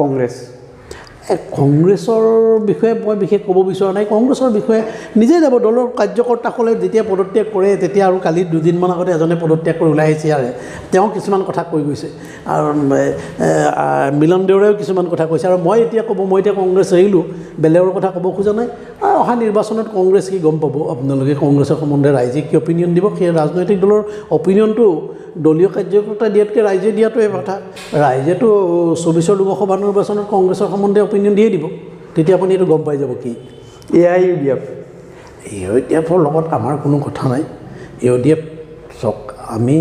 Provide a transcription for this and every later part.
কংগ্ৰেছ কংগ্ৰেছৰ বিষয়ে মই বিশেষ ক'ব বিচৰা নাই কংগ্ৰেছৰ বিষয়ে নিজেই যাব দলৰ কাৰ্যকৰ্তাসকলে যেতিয়া পদত্যাগ কৰে তেতিয়া আৰু কালি দুদিনমান আগতে এজনে পদত্যাগ কৰি ওলাই আহিছে আৰু তেওঁ কিছুমান কথা কৈ গৈছে আৰু মিলন দেউৰেও কিছুমান কথা কৈছে আৰু মই এতিয়া কংগ্ৰেছ এৰিলোঁ বেলেগৰ কথা ক'ব খোজা নাই আৰু অহা নিৰ্বাচনত কংগ্ৰেছ কি গম পাব আপোনালোকে কংগ্ৰেছৰ সম্বন্ধে ৰাইজে কি অপিনিয়ন দিব সেই ৰাজনৈতিক দলৰ অপিনিয়নটো দলীয় কাৰ্যকৰ্তা দিয়াতকৈ ৰাইজে দিয়াটোৱে কথা ৰাইজেতো 24ৰ লোকসভা নিৰ্বাচনত কংগ্ৰেছৰ সম্বন্ধে অপিনিয়ন দিয়ে দিব তেতিয়া আপুনি এইটো গম পাই যাব কি AIUDFৰ লগত আমাৰ কোনো কথা নাই AIUDF চক আমি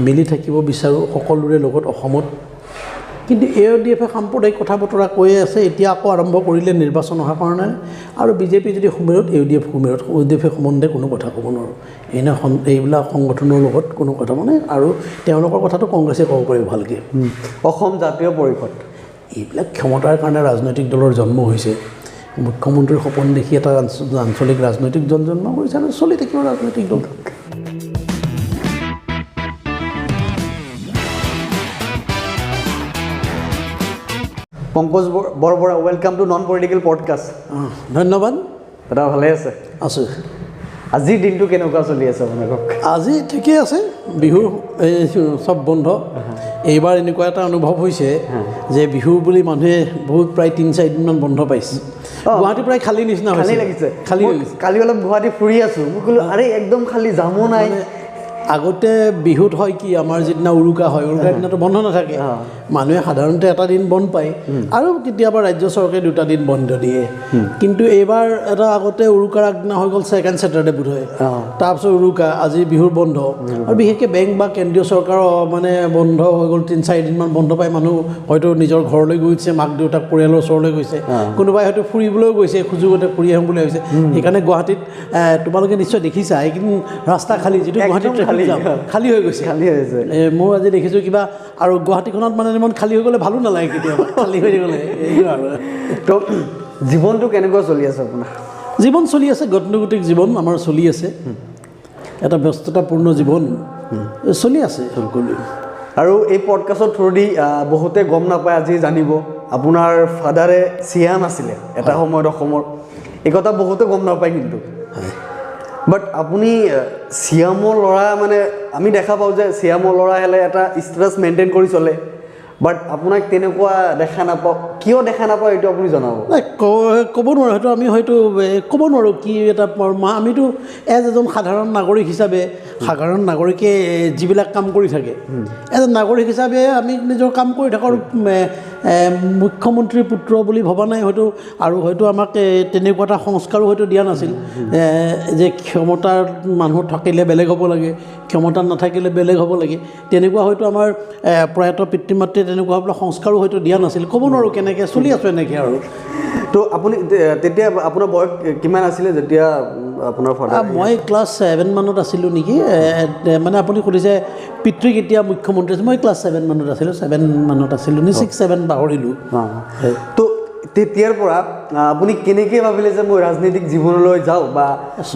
মিলি থাকিব বিচাৰোঁ সকলোৰে লগত অসমত কিন্তু AIUDFে সাম্প্ৰদায়িক কথা বতৰা কৈ আছে এতিয়া আকৌ আৰম্ভ কৰিলে নিৰ্বাচন অহাৰ কাৰণে আৰু বিজেপি যদি সুমেৰত AIUDFে সম্বন্ধে কোনো কথা ক'ব নোৱাৰোঁ এইবিলাক সংগঠনৰ লগত কোনো কথা মানে আৰু তেওঁলোকৰ কথাটো কংগ্ৰেছে ক'ব পাৰিব ভালকৈ অসম জাতীয় পৰিষদ এইবিলাক ক্ষমতাৰ কাৰণে ৰাজনৈতিক দলৰ জন্ম হৈছে মুখ্যমন্ত্ৰীৰ সপোন দেখি এটা আঞ্চলিক ৰাজনৈতিক দল জন্ম কৰিছে আৰু চলি থাকিব ৰাজনৈতিক দল Pankaj Borbora welcome to non political podcast ধন্যবাদ দাদা ভালে আছে আছোঁ আজিৰ দিনটো কেনেকুৱা চলি আছে আপোনালোকক আজি ঠিকেই আছে বিহু চব বন্ধ এইবাৰ এনেকুৱা এটা অনুভৱ হৈছে যে বিহু বুলি মানুহে বহুত প্ৰায় 3-4 দিনমান বন্ধ পাইছে গুৱাহাটী প্ৰায় খালী নিচিনা খালী লাগিছে খালী কালি অলপ গুৱাহাটী ফুৰি আছোঁ মই ক'লোঁ আৰে একদম খালী যামো নাই আগতে বিহুত হয় কি আমাৰ যিদিনা উৰুকা হয় উৰুকাৰ দিনাটো বন্ধ নাথাকে মানুহে সাধাৰণতে এটা দিন বন্ধ পায় আৰু কেতিয়াবা ৰাজ্য চৰকাৰে 2টা দিন বন্ধ দিয়ে কিন্তু এইবাৰ এটা আগতে উৰুকাৰ আগদিনা হৈ গ'ল ছেকেণ্ড ছেটাৰডে বোধ হয় তাৰপিছত উৰুকা আজি বিহুৰ বন্ধ আৰু বিশেষকৈ বেংক বা কেন্দ্ৰীয় চৰকাৰৰ মানে বন্ধ হৈ গ'ল 3-4 দিনমান বন্ধ পাই মানুহ হয়তো নিজৰ ঘৰলৈ গৈছে মাক দেউতাক পৰিয়ালৰ ওচৰলৈ গৈছে কোনোবাই হয়তো ফুৰিবলৈও গৈছে সুযোগতে ফুৰি আহিম বুলি ভাবিছে সেইকাৰণে গুৱাহাটীত তোমালোকে নিশ্চয় দেখিছা এইকেইদিন ৰাস্তা খালী যিটো গুৱাহাটীত খালী হৈ গৈছে মই আজি দেখিছোঁ কিবা আৰু গুৱাহাটীখনত মানে ইমান খালী হৈ গ'লে ভালো নালাগে কেতিয়াবা খালী হৈ গ'লে তো জীৱনটো কেনেকুৱা চলি আছে আপোনাৰ জীৱন চলি আছে গতানুগতিক জীৱন আমাৰ চলি আছে এটা ব্যস্ততাপূৰ্ণ জীৱন চলি আছে সকলোৱে আৰু এই পডকাষ্টৰ থ্ৰুদি বহুতে গম নাপায় আজি জানিব আপোনাৰ ফাদাৰে চিএম আছিলে এটা সময়ত অসমৰ এই কথা বহুতে গম নাপায় কিন্তু বাট আপুনি চিএমৰ ল'ৰা মানে আমি দেখা পাওঁ যে চিএমৰ ল'ৰা হ'লে এটা ষ্টেটাছ মেইনটেইন কৰি চলে বাট আপোনাক তেনেকুৱা দেখা নাপাওঁ কিয় দেখা নাপাওঁ এইটো আপুনি জনাব ক'ব নোৱাৰোঁ হয়তো আমি হয়তো ক'ব নোৱাৰোঁ কি এটা আমিতো এজন সাধাৰণ নাগৰিক হিচাপে সাধাৰণ নাগৰিকে যিবিলাক কাম কৰি থাকে এজন নাগৰিক হিচাপে আমি নিজৰ কাম কৰি থাকোঁ আৰু মুখ্যমন্ত্ৰীৰ পুত্ৰ বুলি ভবা নাই হয়তো আৰু হয়তো আমাক তেনেকুৱা এটা সংস্কাৰো হয়তো দিয়া নাছিল যে ক্ষমতাৰ মানুহ থাকিলে বেলেগ হ'ব লাগে ক্ষমতা নাথাকিলে বেলেগ হ'ব লাগে তেনেকুৱা হয়তো আমাৰ প্ৰয়াত পিতৃ মাতৃয়ে তেনেকুৱা বিলাক সংস্কাৰো হয়তো দিয়া নাছিল ক'ব নোৱাৰোঁ কেনেকৈ চলি আছোঁ এনেকৈ আৰু তো আপুনি তেতিয়া আপোনাৰ বয়স কিমান আছিলে যেতিয়া আপোনাৰ ফাদাৰ মই ক্লাছ 7 মানত আছিলোঁ নেকি মানে আপুনি সুধিছে পিতৃ কেতিয়া মুখ্যমন্ত্ৰী আছিল মই ক্লাছ 7 মানত আছিলোঁ 7 মানত আছিলোঁ নি 6-7 পাহৰিলোঁ তো তেতিয়াৰ পৰা আপুনি কেনেকৈ ভাবিলে যে মই ৰাজনৈতিক জীৱনলৈ যাওঁ বা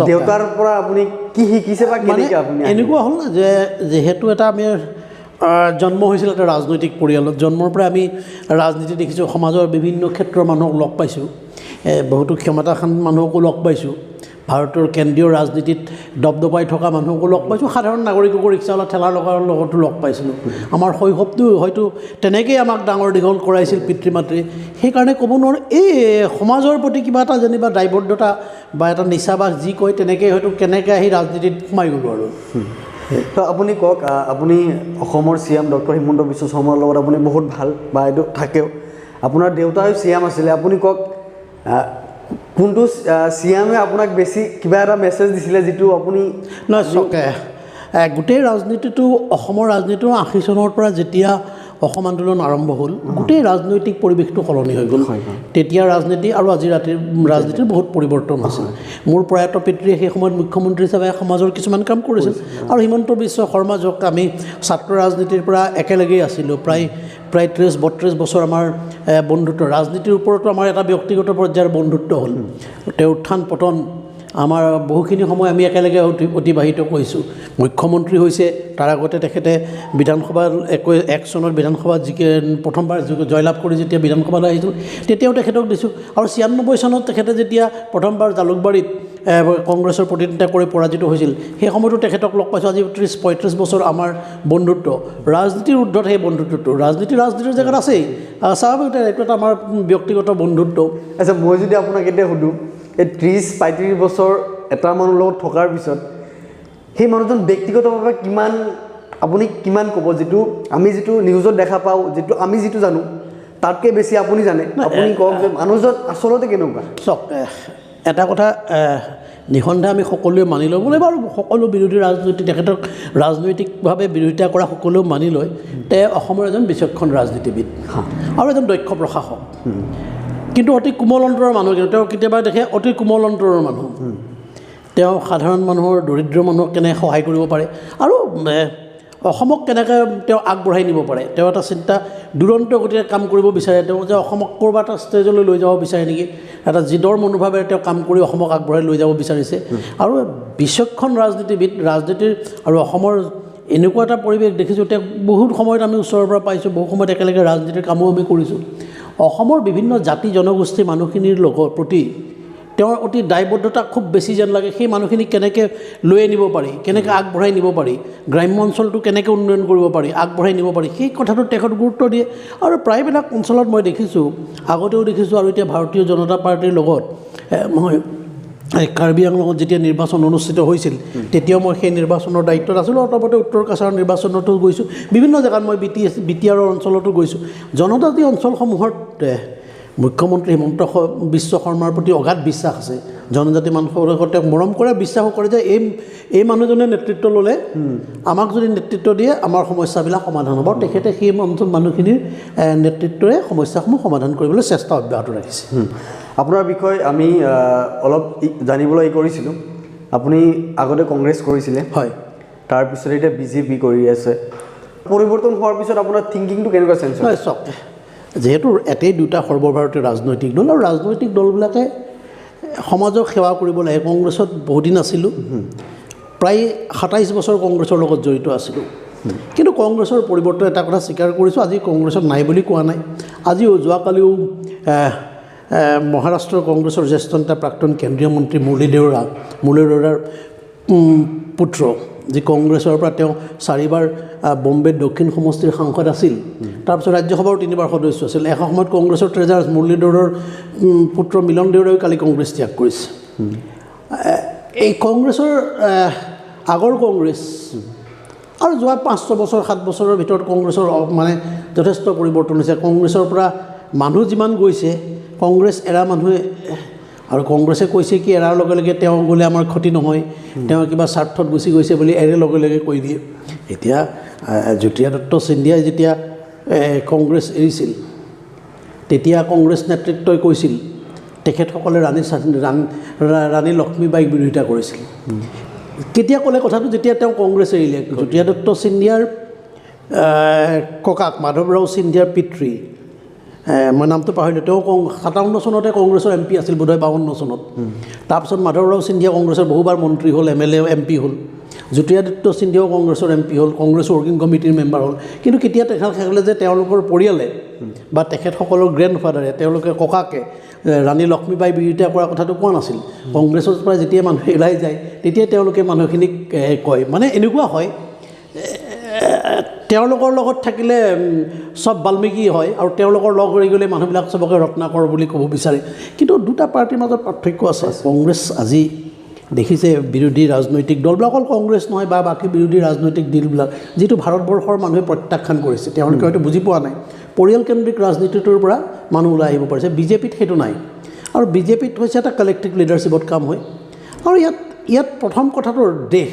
দেউতাৰ পৰা আপুনি কি শিকিছে বা কেনেকৈ আপুনি এনেকুৱা হ'ল যে যিহেতু এটা আমি জন্ম হৈছিল এটা ৰাজনৈতিক পৰিয়ালত জন্মৰ পৰা আমি ৰাজনীতি দেখিছোঁ সমাজৰ বিভিন্ন ক্ষেত্ৰৰ মানুহক লগ পাইছোঁ বহুতো ক্ষমতাখান মানুহকো লগ পাইছোঁ ভাৰতৰ কেন্দ্ৰীয় ৰাজনীতিত দপদপাই থকা মানুহকো লগ পাইছোঁ সাধাৰণ নাগৰিককো ৰিক্সাৱালা ঠেলাৰ লগতো লগ পাইছিলোঁ আমাৰ শৈশৱটো হয়তো তেনেকৈয়ে আমাক ডাঙৰ দীঘল কৰাইছিল পিতৃ মাতৃয়ে সেইকাৰণে ক'ব নোৱাৰোঁ এই সমাজৰ প্ৰতি কিবা এটা যেনিবা দায়বদ্ধতা বা এটা নিচা বা যি কয় তেনেকৈ হয়তো কেনেকৈ আহি ৰাজনীতিত সোমাই গ'লোঁ আৰু তো আপুনি কওক আপুনি অসমৰ চিএম ডক্টৰ হিমন্ত বিশ্ব শৰ্মাৰ লগত আপুনি বহুত ভাল বা এইটো থাকেও আপোনাৰ দেউতাও চিএম আছিলে আপুনি কওক কোনটো চিএমে আপোনাক বেছি কিবা এটা মেছেজ দিছিলে যিটো আপুনি নহয় গোটেই ৰাজনীতিটো অসমৰ ৰাজনীতিটো 80 চনৰ পৰা যেতিয়া অসম আন্দোলন আৰম্ভ হ'ল গোটেই ৰাজনৈতিক পৰিৱেশটো সলনি হৈ গ'ল তেতিয়া ৰাজনীতি আৰু আজি ৰাতিৰ ৰাজনীতিৰ বহুত পৰিৱৰ্তন আছিল মোৰ প্ৰয়াত পিতৃয়ে সেই সময়ত মুখ্যমন্ত্ৰী হিচাপে সমাজৰ কিছুমান কাম কৰিছিল আৰু হিমন্ত বিশ্ব শৰ্মা যাক আমি ছাত্ৰ ৰাজনীতিৰ পৰা একেলগেই আছিলোঁ প্ৰায় 30-32 বছৰ আমাৰ বন্ধুত্ব ৰাজনীতিৰ ওপৰতো আমাৰ এটা ব্যক্তিগত পৰ্যায়ৰ বন্ধুত্ব হ'ল তেওঁৰ উত্থান পতন আমাৰ বহুখিনি সময় আমি একেলগে অতিবাহিত কৰিছোঁ। মুখ্যমন্ত্ৰী হৈছে, তাৰ আগতে তেখেতে বিধানসভা 21 চনত বিধানসভাত প্ৰথমবাৰ জয়লাভ কৰি যেতিয়া বিধানসভালৈ আহিছিল তেতিয়াও তেখেতক দিছোঁ। আৰু 96 চনত তেখেতে যেতিয়া প্ৰথমবাৰ জালুকবাৰীত কংগ্ৰেছৰ প্ৰতিনিধিত্ব কৰি পৰাজিত হৈছিল, সেই সময়তো তেখেতক লগ পাইছোঁ। আজি 30-35 বছৰ আমাৰ বন্ধুত্ব, ৰাজনীতিৰ ঊৰ্ধত সেই বন্ধুত্বটো, ৰাজনীতিৰ জেগাত আছেই, স্বাভাৱিকতে এইটো এটা আমাৰ ব্যক্তিগত বন্ধুত্ব। আচ্ছা, মই যদি আপোনাক এতিয়া সুধোঁ, এই 30-35 বছৰ এটা মানুহৰ লগত থকাৰ পিছত সেই মানুহজন ব্যক্তিগতভাৱে আপুনি কিমান ক'ব, আমি যিটো নিউজত দেখা পাওঁ, আমি যিটো জানো তাতকৈ বেছি আপুনি জানে, আপুনি কওক যে মানুহজন আচলতে কেনেকুৱা? চাওক, এটা কথা নিঃসন্দেহে আমি সকলোৱে মানি ল'ব লাগিব, আৰু সকলো বিৰোধী তেখেতক ৰাজনৈতিকভাৱে বিৰোধিতা কৰা সকলোৱে মানি লয় অসমৰ এজন বিচক্ষণ ৰাজনীতিবিদ আৰু এজন দক্ষ প্ৰশাসক, কিন্তু অতি কোমল অন্তৰৰ মানুহ। তেওঁ কেতিয়াবা দেখে অতি কোমল অন্তৰৰ মানুহ। তেওঁ সাধাৰণ মানুহৰ, দৰিদ্ৰ মানুহক কেনেকৈ সহায় কৰিব পাৰে আৰু অসমক কেনেকৈ তেওঁ আগবঢ়াই নিব পাৰে, তেওঁ এটা চিন্তা দুৰন্ত গতিৰে কাম কৰিব বিচাৰে। তেওঁ যে অসমক ক'ৰবাত এটা ষ্টেজলৈ লৈ যাব বিচাৰে নেকি, এটা জিদৰ মনোভাৱেৰে তেওঁ কাম কৰি অসমক আগবঢ়াই লৈ যাব বিচাৰিছে। আৰু বিচক্ষণ ৰাজনীতিবিদ, ৰাজনীতিৰ আৰু অসমৰ এনেকুৱা এটা পৰিৱেশ দেখিছোঁ, তেওঁ বহুত সময়ত আমি ওচৰৰ পৰা পাইছোঁ, বহু সময়ত একেলগে ৰাজনীতিৰ কামো আমি কৰিছোঁ। অসমৰ বিভিন্ন জাতি জনগোষ্ঠীৰ মানুহখিনিৰ প্ৰতি তেওঁৰ অতি দায়বদ্ধতা খুব বেছি যেন লাগে। সেই মানুহখিনিক কেনেকৈ লৈ আনিব পাৰি, কেনেকৈ আগবঢ়াই নিব পাৰি, গ্ৰাম্য অঞ্চলটো কেনেকৈ উন্নয়ন কৰিব পাৰি, আগবঢ়াই নিব পাৰি, সেই কথাটোত তেখেত গুৰুত্ব দিয়ে। আৰু প্ৰায়বিলাক অঞ্চলত মই দেখিছোঁ, আগতেও দেখিছোঁ আৰু এতিয়া ভাৰতীয় জনতা পাৰ্টীৰ লগত মই কাৰ্বি আংলঙত যেতিয়া নিৰ্বাচন অনুষ্ঠিত হৈছিল তেতিয়াও মই সেই নিৰ্বাচনৰ দায়িত্বত আছিলোঁ। অতপতে উত্তৰ কাছাৰৰ নিৰ্বাচনতো গৈছোঁ, বিভিন্ন জেগাত মই বিটিআৰৰ অঞ্চলতো গৈছোঁ। জনজাতি অঞ্চলসমূহত মুখ্যমন্ত্ৰী হিমন্ত বিশ্ব শৰ্মাৰ প্ৰতি অগাধ বিশ্বাস আছে। জনজাতি মানুহৰ তেওঁক মৰম কৰে, বিশ্বাসো কৰে যে এই মানুহজনে নেতৃত্ব ল'লে, আমাক যদি নেতৃত্ব দিয়ে আমাৰ সমস্যাবিলাক সমাধান হ'ব। তেখেতে সেই অঞ্চল মানুহখিনিৰ নেতৃত্বৰে সমস্যাসমূহ সমাধান কৰিবলৈ চেষ্টা অব্যাহত ৰাখিছে। আপোনাৰ বিষয়ে আমি অলপ জানিবলৈ কৰিছিলোঁ। আপুনি আগতে কংগ্ৰেছ কৰিছিলে, হয়, তাৰপিছত এতিয়া বিজেপি কৰি আছে। পৰিৱৰ্তন হোৱাৰ পিছত আপোনাৰ থিংকিংটো কেনেকুৱা চেঞ্জ হয়? চাওক, যিহেতু এতেই দুটা সৰ্বভাৰতীয় ৰাজনৈতিক দল, আৰু ৰাজনৈতিক দলবিলাকে সমাজক সেৱা কৰিব লাগে। কংগ্ৰেছত বহুদিন আছিলোঁ, প্ৰায় 27 বছৰ কংগ্ৰেছৰ লগত জড়িত আছিলোঁ। কিন্তু কংগ্ৰেছৰ পৰিৱৰ্তন এটা কথা স্বীকাৰ কৰিছোঁ, আজি কংগ্ৰেছত নাই বুলি কোৱা নাই। আজিও যোৱাকালিও মহাৰাষ্ট্ৰৰ কংগ্ৰেছৰ জ্যেষ্ঠ নেতা প্ৰাক্তন কেন্দ্ৰীয় মন্ত্ৰী মুৰলী দেওৰাৰ পুত্ৰ, যি কংগ্ৰেছৰ পৰা তেওঁ 4বাৰ বম্বে দক্ষিণ সমষ্টিৰ সাংসদ আছিল, তাৰপিছত ৰাজ্যসভাৰ 3বাৰ সদস্য আছিল। এটা সময়ত কংগ্ৰেছৰ ট্ৰেজাৰাৰ মুৰলী দেওৰাৰ পুত্ৰ মিলন দেওৰাইও কালি কংগ্ৰেছ ত্যাগ কৰিছে। এই কংগ্ৰেছৰ আগৰ কংগ্ৰেছ আৰু যোৱা 5-6 বছৰ 7 বছৰৰ ভিতৰত কংগ্ৰেছৰ মানে যথেষ্ট পৰিৱৰ্তন হৈছে। কংগ্ৰেছৰ পৰা মানুহ যিমান গৈছে, কংগ্ৰেছ এৰা মানুহে, আৰু কংগ্ৰেছে কৈছে কি এৰাৰ লগে লগে তেওঁ গ'লে আমাৰ ক্ষতি নহয়, তেওঁ কিবা স্বাৰ্থত গুচি গৈছে বুলি এৰে লগে লগে কৈ দিয়ে। এতিয়া জ্যোতিৰাদিত্য সিন্ধিয়াই যেতিয়া কংগ্ৰেছ এৰিছিল তেতিয়া কংগ্ৰেছ নেতৃত্বই কৈছিল তেখেতসকলে ৰাণী লক্ষ্মীবাইক বিৰোধিতা কৰিছিল। কেতিয়া ক'লে কথাটো? যেতিয়া তেওঁ কংগ্ৰেছ এৰিলে। জ্যোতিৰাদিত্য সিন্ধিয়াৰ ককাক মাধৱৰাও সিন্ধিয়াৰ পিতৃ, মই নামটো পাহৰিলোঁ, তেওঁ 57 চনতে কংগ্ৰেছৰ MP আছিল, বোধহয় 52 চনত। তাৰপিছত মাধৱৰাও সিন্ধিয়া কংগ্ৰেছৰ বহুবাৰ মন্ত্ৰী হ'ল, MLA MP হ'ল। জ্যোতিৰাদিত্য সিন্ধিয়াও কংগ্ৰেছৰ MP হ'ল, কংগ্ৰেছৰ ৱৰ্কিং কমিটিৰ মেম্বাৰ হ'ল। কিন্তু কেতিয়া তেখেতসকলে যে তেওঁলোকৰ পৰিয়ালে বা তেখেতসকলৰ গ্ৰেণ্ডফাদাৰে, তেওঁলোকে ককাকে ৰাণী লক্ষ্মীবাই বিৰোধিতা কৰা কথাটো কোৱা নাছিল। কংগ্ৰেছৰ পৰা যেতিয়া মানুহ ওলাই যায় তেতিয়াই তেওঁলোকে মানুহখিনিক কয়। মানে এনেকুৱা হয়, তেওঁলোকৰ লগত থাকিলে চব বাল্মীকি হয়, আৰু তেওঁলোকৰ লগ হৈ গ'লে মানুহবিলাক চবকে ৰত্নাকৰ বুলি ক'ব বিচাৰে। কিন্তু দুটা পাৰ্টিৰ মাজত পাৰ্থক্য আছে। কংগ্ৰেছ আজি দেখিছে বিৰোধী ৰাজনৈতিক দলবিলাক, অকল কংগ্ৰেছ নহয় বা বাকী বিৰোধী ৰাজনৈতিক দলবিলাক, যিটো ভাৰতবৰ্ষৰ মানুহে প্ৰত্যাখ্যান কৰিছে, তেওঁলোকে হয়তো বুজি পোৱা নাই। পৰিয়ালকেন্দ্ৰিক ৰাজনীতিটোৰ পৰা মানুহ ওলাই আহিব পাৰিছে। বিজেপিত সেইটো নাই, আৰু বিজেপিত হৈছে এটা কালেক্টিভ লিডাৰশ্বিপত কাম হয়। আৰু ইয়াত প্ৰথম কথাটো দেশ,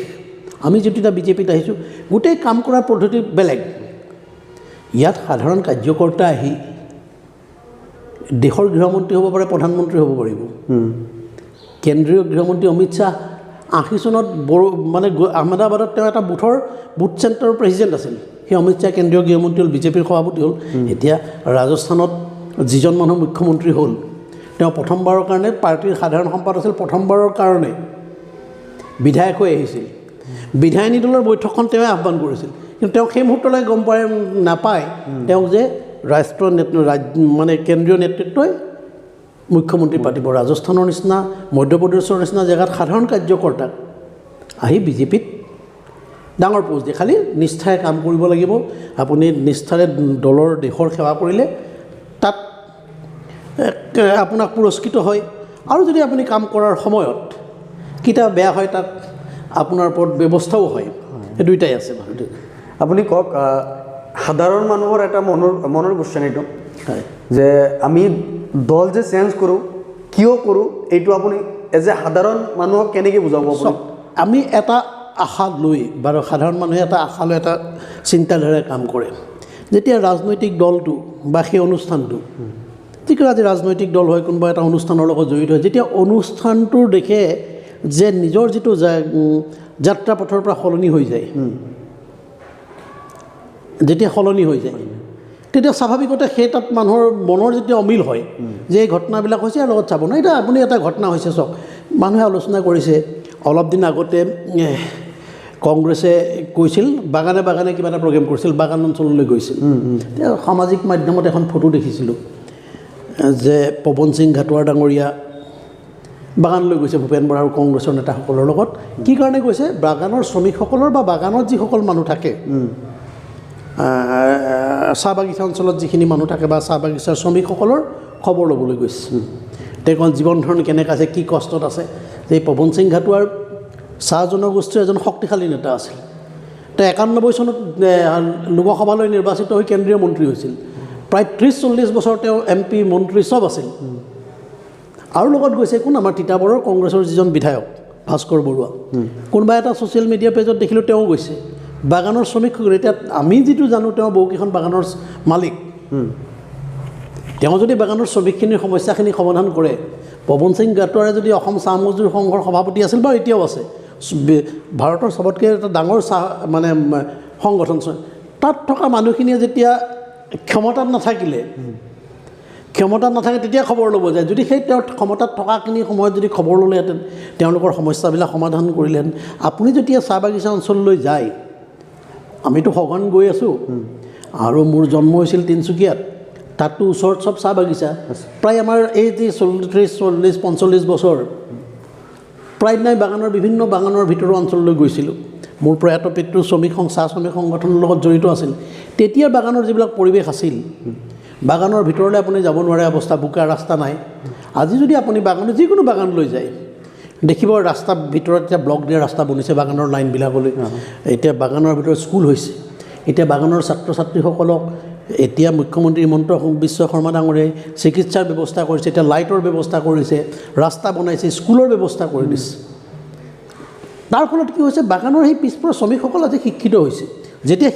আমি যিটো এতিয়া বিজেপিত আহিছোঁ, গোটেই কাম কৰাৰ পদ্ধতি বেলেগ। ইয়াত সাধাৰণ কাৰ্যকৰ্তা আহি দেশৰ গৃহমন্ত্ৰী হ'ব পাৰে, প্ৰধানমন্ত্ৰী হ'ব পাৰিব। কেন্দ্ৰীয় গৃহমন্ত্ৰী অমিত শ্বাহ 80 চনত আহমেদাবাদত তেওঁ এটা বুথ চেণ্টাৰৰ প্ৰেচিডেণ্ট আছিল। সেই অমিত শ্বাহ কেন্দ্ৰীয় গৃহমন্ত্ৰী হ'ল, বিজেপিৰ সভাপতি হ'ল। এতিয়া ৰাজস্থানত যিজন মানুহ মুখ্যমন্ত্ৰী হ'ল তেওঁ প্ৰথমবাৰৰ কাৰণে পাৰ্টীৰ সাধাৰণ সম্পাদক আছিল, প্ৰথমবাৰৰ কাৰণে বিধায়ক হৈ আহিছিল। বিধায়িনী দলৰ বৈঠকখন তেওঁৱে আহ্বান কৰিছিল, কিন্তু তেওঁ সেই মুহূৰ্তলৈ গম পাই নাপায় তেওঁক যে মানে কেন্দ্ৰীয় নেতৃত্বই মুখ্যমন্ত্ৰী পাতিব। ৰাজস্থানৰ নিচিনা, মধ্যপ্ৰদেশৰ নিচিনা জেগাত সাধাৰণ কাৰ্যকৰ্তাক আহি বিজেপিত ডাঙৰ পোষ্ট দিয়ে। খালি নিষ্ঠাৰে কাম কৰিব লাগিব, আপুনি নিষ্ঠাৰে দলৰ দেশৰ সেৱা কৰিলে তাত আপোনাক পুৰস্কৃত হয়, আৰু যদি আপুনি কাম কৰাৰ সময়ত কেতিয়াবা বেয়া হয় তাত আপোনাৰ ওপৰত ব্যৱস্থাও হয়। এই দুয়োটাই আছে বাৰু। আপুনি কওক, সাধাৰণ মানুহৰ এটা মনৰ কোৱেশ্যন এইটো হয় যে আমি দল যে চেঞ্জ কৰোঁ, কিয় কৰোঁ, এইটো আপুনি এজ এ সাধাৰণ মানুহক কেনেকৈ বুজাব? আমি এটা আশা লৈ বাৰু সাধাৰণ মানুহে এটা আশা লৈ এটা চিন্তাধাৰাৰে কাম কৰে। যেতিয়া ৰাজনৈতিক দলটো বা সেই অনুষ্ঠানটো, যিকোনো আজি ৰাজনৈতিক দল হয়, কোনোবা এটা অনুষ্ঠানৰ লগত জড়িত হয়, যেতিয়া অনুষ্ঠানটোৰ দেখে যে নিজৰ যিটো যাত্ৰা পথৰ পৰা সলনি হৈ যায়, যেতিয়া সলনি হৈ যায় তেতিয়া স্বাভাৱিকতে সেই তাত মানুহৰ মনৰ যেতিয়া অমিল হয় যে এই ঘটনাবিলাক হৈছে ইয়াৰ লগত চাব নাই। এতিয়া আপুনি এটা ঘটনা হৈছে চাওক, মানুহে আলোচনা কৰিছে অলপ দিন আগতে কংগ্ৰেছে কৈছিল বাগানে বাগানে কিবা এটা প্ৰগ্ৰেম কৰিছিল, বাগান অঞ্চললৈ গৈছিল। এতিয়া সামাজিক মাধ্যমত এখন ফটো দেখিছিলোঁ যে পৱন সিং ঘাটোৱাৰ ডাঙৰীয়া বাগানলৈ গৈছে ভূপেন বৰা আৰু কংগ্ৰেছৰ নেতাসকলৰ লগত। কি কাৰণে গৈছে? বাগানৰ শ্ৰমিকসকলৰ বা বাগানত যিসকল মানুহ থাকে, চাহ বাগিচা অঞ্চলত যিখিনি মানুহ থাকে বা চাহ বাগিচাৰ শ্ৰমিকসকলৰ খবৰ ল'বলৈ গৈছে। তেওঁলোকৰ জীৱন ধাৰণ কেনেকৈ আছে, কি কষ্টত আছে। যে পৱন সিং ঘাটোৱাৰ চাহ জনগোষ্ঠীৰ এজন শক্তিশালী নেতা আছিল। তেওঁ 91 চনত লোকসভালৈ নিৰ্বাচিত হৈ কেন্দ্ৰীয় মন্ত্ৰী হৈছিল। প্ৰায় 30-40 বছৰ তেওঁ MP মন্ত্ৰী চব আছিল। আৰু লগত গৈছে কোন? আমাৰ তিতাবৰৰ কংগ্ৰেছৰ যিজন বিধায়ক ভাস্কৰ বৰুৱা। কোনোবা এটা ছ'চিয়েল মিডিয়া পেজত দেখিলোঁ তেওঁ গৈছে। বাগানৰ শ্ৰমিকসকল, এতিয়া আমি যিটো জানো তেওঁ বহুকেইখন বাগানৰ মালিক, তেওঁ যদি বাগানৰ শ্ৰমিকখিনিৰ সমস্যাখিনি সমাধান কৰে, পৱন সিং ঘাটোৱাৰে যদি অসম চাহ মজদুৰ সংঘৰ সভাপতি আছিল বা এতিয়াও আছে, ভাৰতৰ চবতকৈ এটা ডাঙৰ চাহ মানে সংগঠন, তাত থকা মানুহখিনিয়ে যেতিয়া ক্ষমতাত নাথাকে তেতিয়া খবৰ ল'ব যায়। যদি সেই তেওঁ ক্ষমতাত থকাখিনি সময়ত যদি খবৰ ল'লেহেঁতেন, তেওঁলোকৰ সমস্যাবিলাক সমাধান কৰিলেহেঁতেন। আপুনি যেতিয়া চাহ বাগিচা অঞ্চললৈ যায়, আমিতো সঘন গৈ আছোঁ, আৰু মোৰ জন্ম হৈছিল তিনিচুকীয়াত, তাততো ওচৰত চব চাহ বাগিচা। প্ৰায় আমাৰ এই যে 30-40-45 বছৰ প্ৰায় দিনাই বাগানৰ বিভিন্ন বাগানৰ ভিতৰৰ অঞ্চললৈ গৈছিলোঁ। মোৰ প্ৰয়াত পিতৃ চাহ শ্ৰমিক সংগঠনৰ লগত জড়িত আছিল। তেতিয়া বাগানৰ যিবিলাক পৰিৱেশ আছিল, বাগানৰ ভিতৰলৈ আপুনি যাব নোৱাৰে অৱস্থা, বোকা ৰাস্তা নাই। আজি যদি আপুনি বাগানৰ যিকোনো বাগানলৈ যায়, দেখিব ৰাস্তাৰ ভিতৰত এতিয়া ব্লক দিয়া ৰাস্তা বনিছে বাগানৰ লাইনবিলাকলৈ। এতিয়া বাগানৰ ভিতৰত স্কুল হৈছে। এতিয়া বাগানৰ ছাত্ৰ ছাত্ৰীসকলক এতিয়া মুখ্যমন্ত্ৰী হিমন্ত বিশ্ব শৰ্মা ডাঙৰীয়াই চিকিৎসাৰ ব্যৱস্থা কৰিছে, এতিয়া লাইটৰ ব্যৱস্থা কৰিছে, ৰাস্তা বনাইছে, স্কুলৰ ব্যৱস্থা কৰি দিছে। তাৰ ফলত কি হৈছে? বাগানৰ সেই পিছপৰা শ্ৰমিকসকল আজি শিক্ষিত হৈছে। যেতিয়া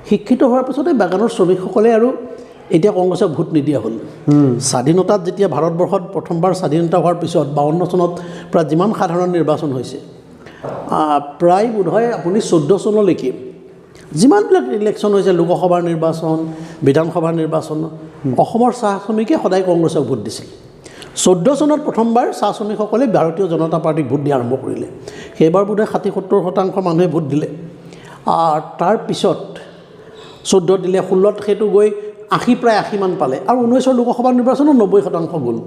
শিক্ষিত হোৱাৰ পিছতে বাগানৰ শ্ৰমিকসকলে আৰু এতিয়া কংগ্ৰেছক ভোট নিদিয়া হ'ল। স্বাধীনতাত যেতিয়া ভাৰতবৰ্ষত প্ৰথমবাৰ স্বাধীনতা হোৱাৰ পিছত 52 চনত প্ৰায় যিমান সাধাৰণ নিৰ্বাচন হৈছে, প্ৰায় বোধহয় আপুনি 14 চনলৈকে যিমানবিলাক ইলেকশ্যন হৈছে, লোকসভাৰ নিৰ্বাচন, বিধানসভাৰ নিৰ্বাচন, অসমৰ চাহ শ্ৰমিকে সদায় কংগ্ৰেছক ভোট দিছিল। 14 চনত প্ৰথমবাৰ চাহ শ্ৰমিকসকলে ভাৰতীয় জনতা পাৰ্টীক ভোট দিয়া আৰম্ভ কৰিলে। সেইবাৰ বোধহয় 60-70% মানুহে ভোট দিলে। তাৰপিছত 14 দিলে, 16ত সেইটো গৈ প্ৰায় 80 পালে, আৰু 19ৰ লোকসভা নিৰ্বাচনত 90% গ'ল।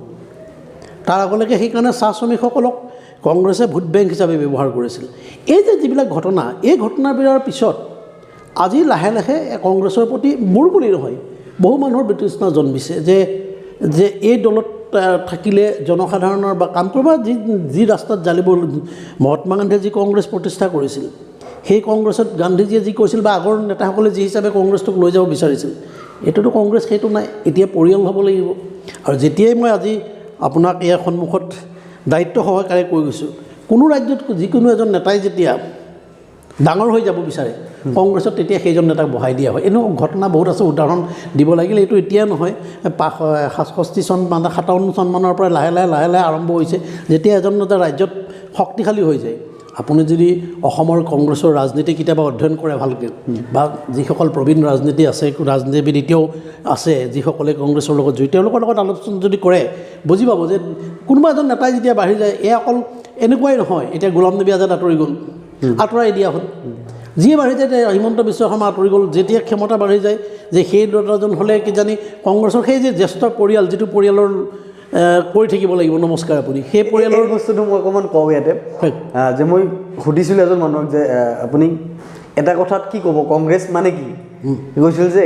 তাৰ আগলৈকে সেইকাৰণে চাহ শ্ৰমিকসকলক কংগ্ৰেছে ভোট বেংক হিচাপে ব্যৱহাৰ কৰিছিল। এই যে যিবিলাক ঘটনা, এই ঘটনাবিলাকৰ পিছত আজি লাহে লাহে কংগ্ৰেছৰ প্ৰতি মোৰ বুলি নহয়, বহু মানুহৰ বিতৃষ্ণা জন্মিছে যে এই দলত থাকিলে জনসাধাৰণৰ বা কাম কৰিব, যি ৰাস্তাত জালিব মহাত্মা গান্ধীয়ে যি কংগ্ৰেছ প্ৰতিষ্ঠা কৰিছিল, সেই কংগ্ৰেছত গান্ধীজীয়ে যি কৈছিল বা আগৰ নেতাসকলে যি হিচাপে কংগ্ৰেছটোক লৈ যাব বিচাৰিছিল, এইটোতো কংগ্ৰেছ সেইটো নাই। এতিয়া পৰিয়াল হ'ব লাগিব। আৰু যেতিয়াই মই আজি আপোনাক ইয়াৰ সন্মুখত দায়িত্ব সহকাৰে কৈ গৈছোঁ, কোনো ৰাজ্যত যিকোনো এজন নেতাই যেতিয়া ডাঙৰ হৈ যাব বিচাৰে কংগ্ৰেছত, তেতিয়া সেইজন নেতাক বহাই দিয়া হয়। এনেও ঘটনা বহুত আছে, উদাহৰণ দিব লাগিলে। এইটো এতিয়া নহয়, 65 চন মানে 57 চনমানৰ পৰা লাহে লাহে আৰম্ভ হৈছে। যেতিয়া এজন নেতা ৰাজ্যত শক্তিশালী হৈ যায়, আপুনি যদি অসমৰ কংগ্ৰেছৰ ৰাজনীতি কেতিয়াবা অধ্যয়ন কৰে ভালকৈ বা যিসকল প্ৰবীণ ৰাজনীতি আছে ৰাজনীতিবিদ এতিয়াও আছে যিসকলে কংগ্ৰেছৰ লগত জড়িত তেওঁলোকৰ লগত আলোচনা যদি কৰে বুজি পাব যে কোনোবা এজন নেতাই যেতিয়া বাঢ়ি যায় এয়া অকল এনেকুৱাই নহয় এতিয়া গোলাম নবী আজাদ আঁতৰি গ'ল আঁতৰাই দিয়া হ'ল যিয়ে বাঢ়ি যায় হিমন্ত বিশ্ব শৰ্মা আঁতৰি গ'ল যেতিয়া ক্ষমতা বাঢ়ি যায় যে সেই দুটাজন হ'লে কিজানি কংগ্ৰেছৰ সেই যে জ্যেষ্ঠ পৰিয়াল যিটো পৰিয়ালৰ কৰি থাকিব লাগিব নমস্কাৰ আপুনি সেই পৰিয়ালৰ বস্তুটো মই অকণমান কওঁ ইয়াতে যে মই সুধিছিলোঁ এজন মানুহক যে আপুনি এটা কথাত কি ক'ব কংগ্ৰেছ মানে কি কৈছিল যে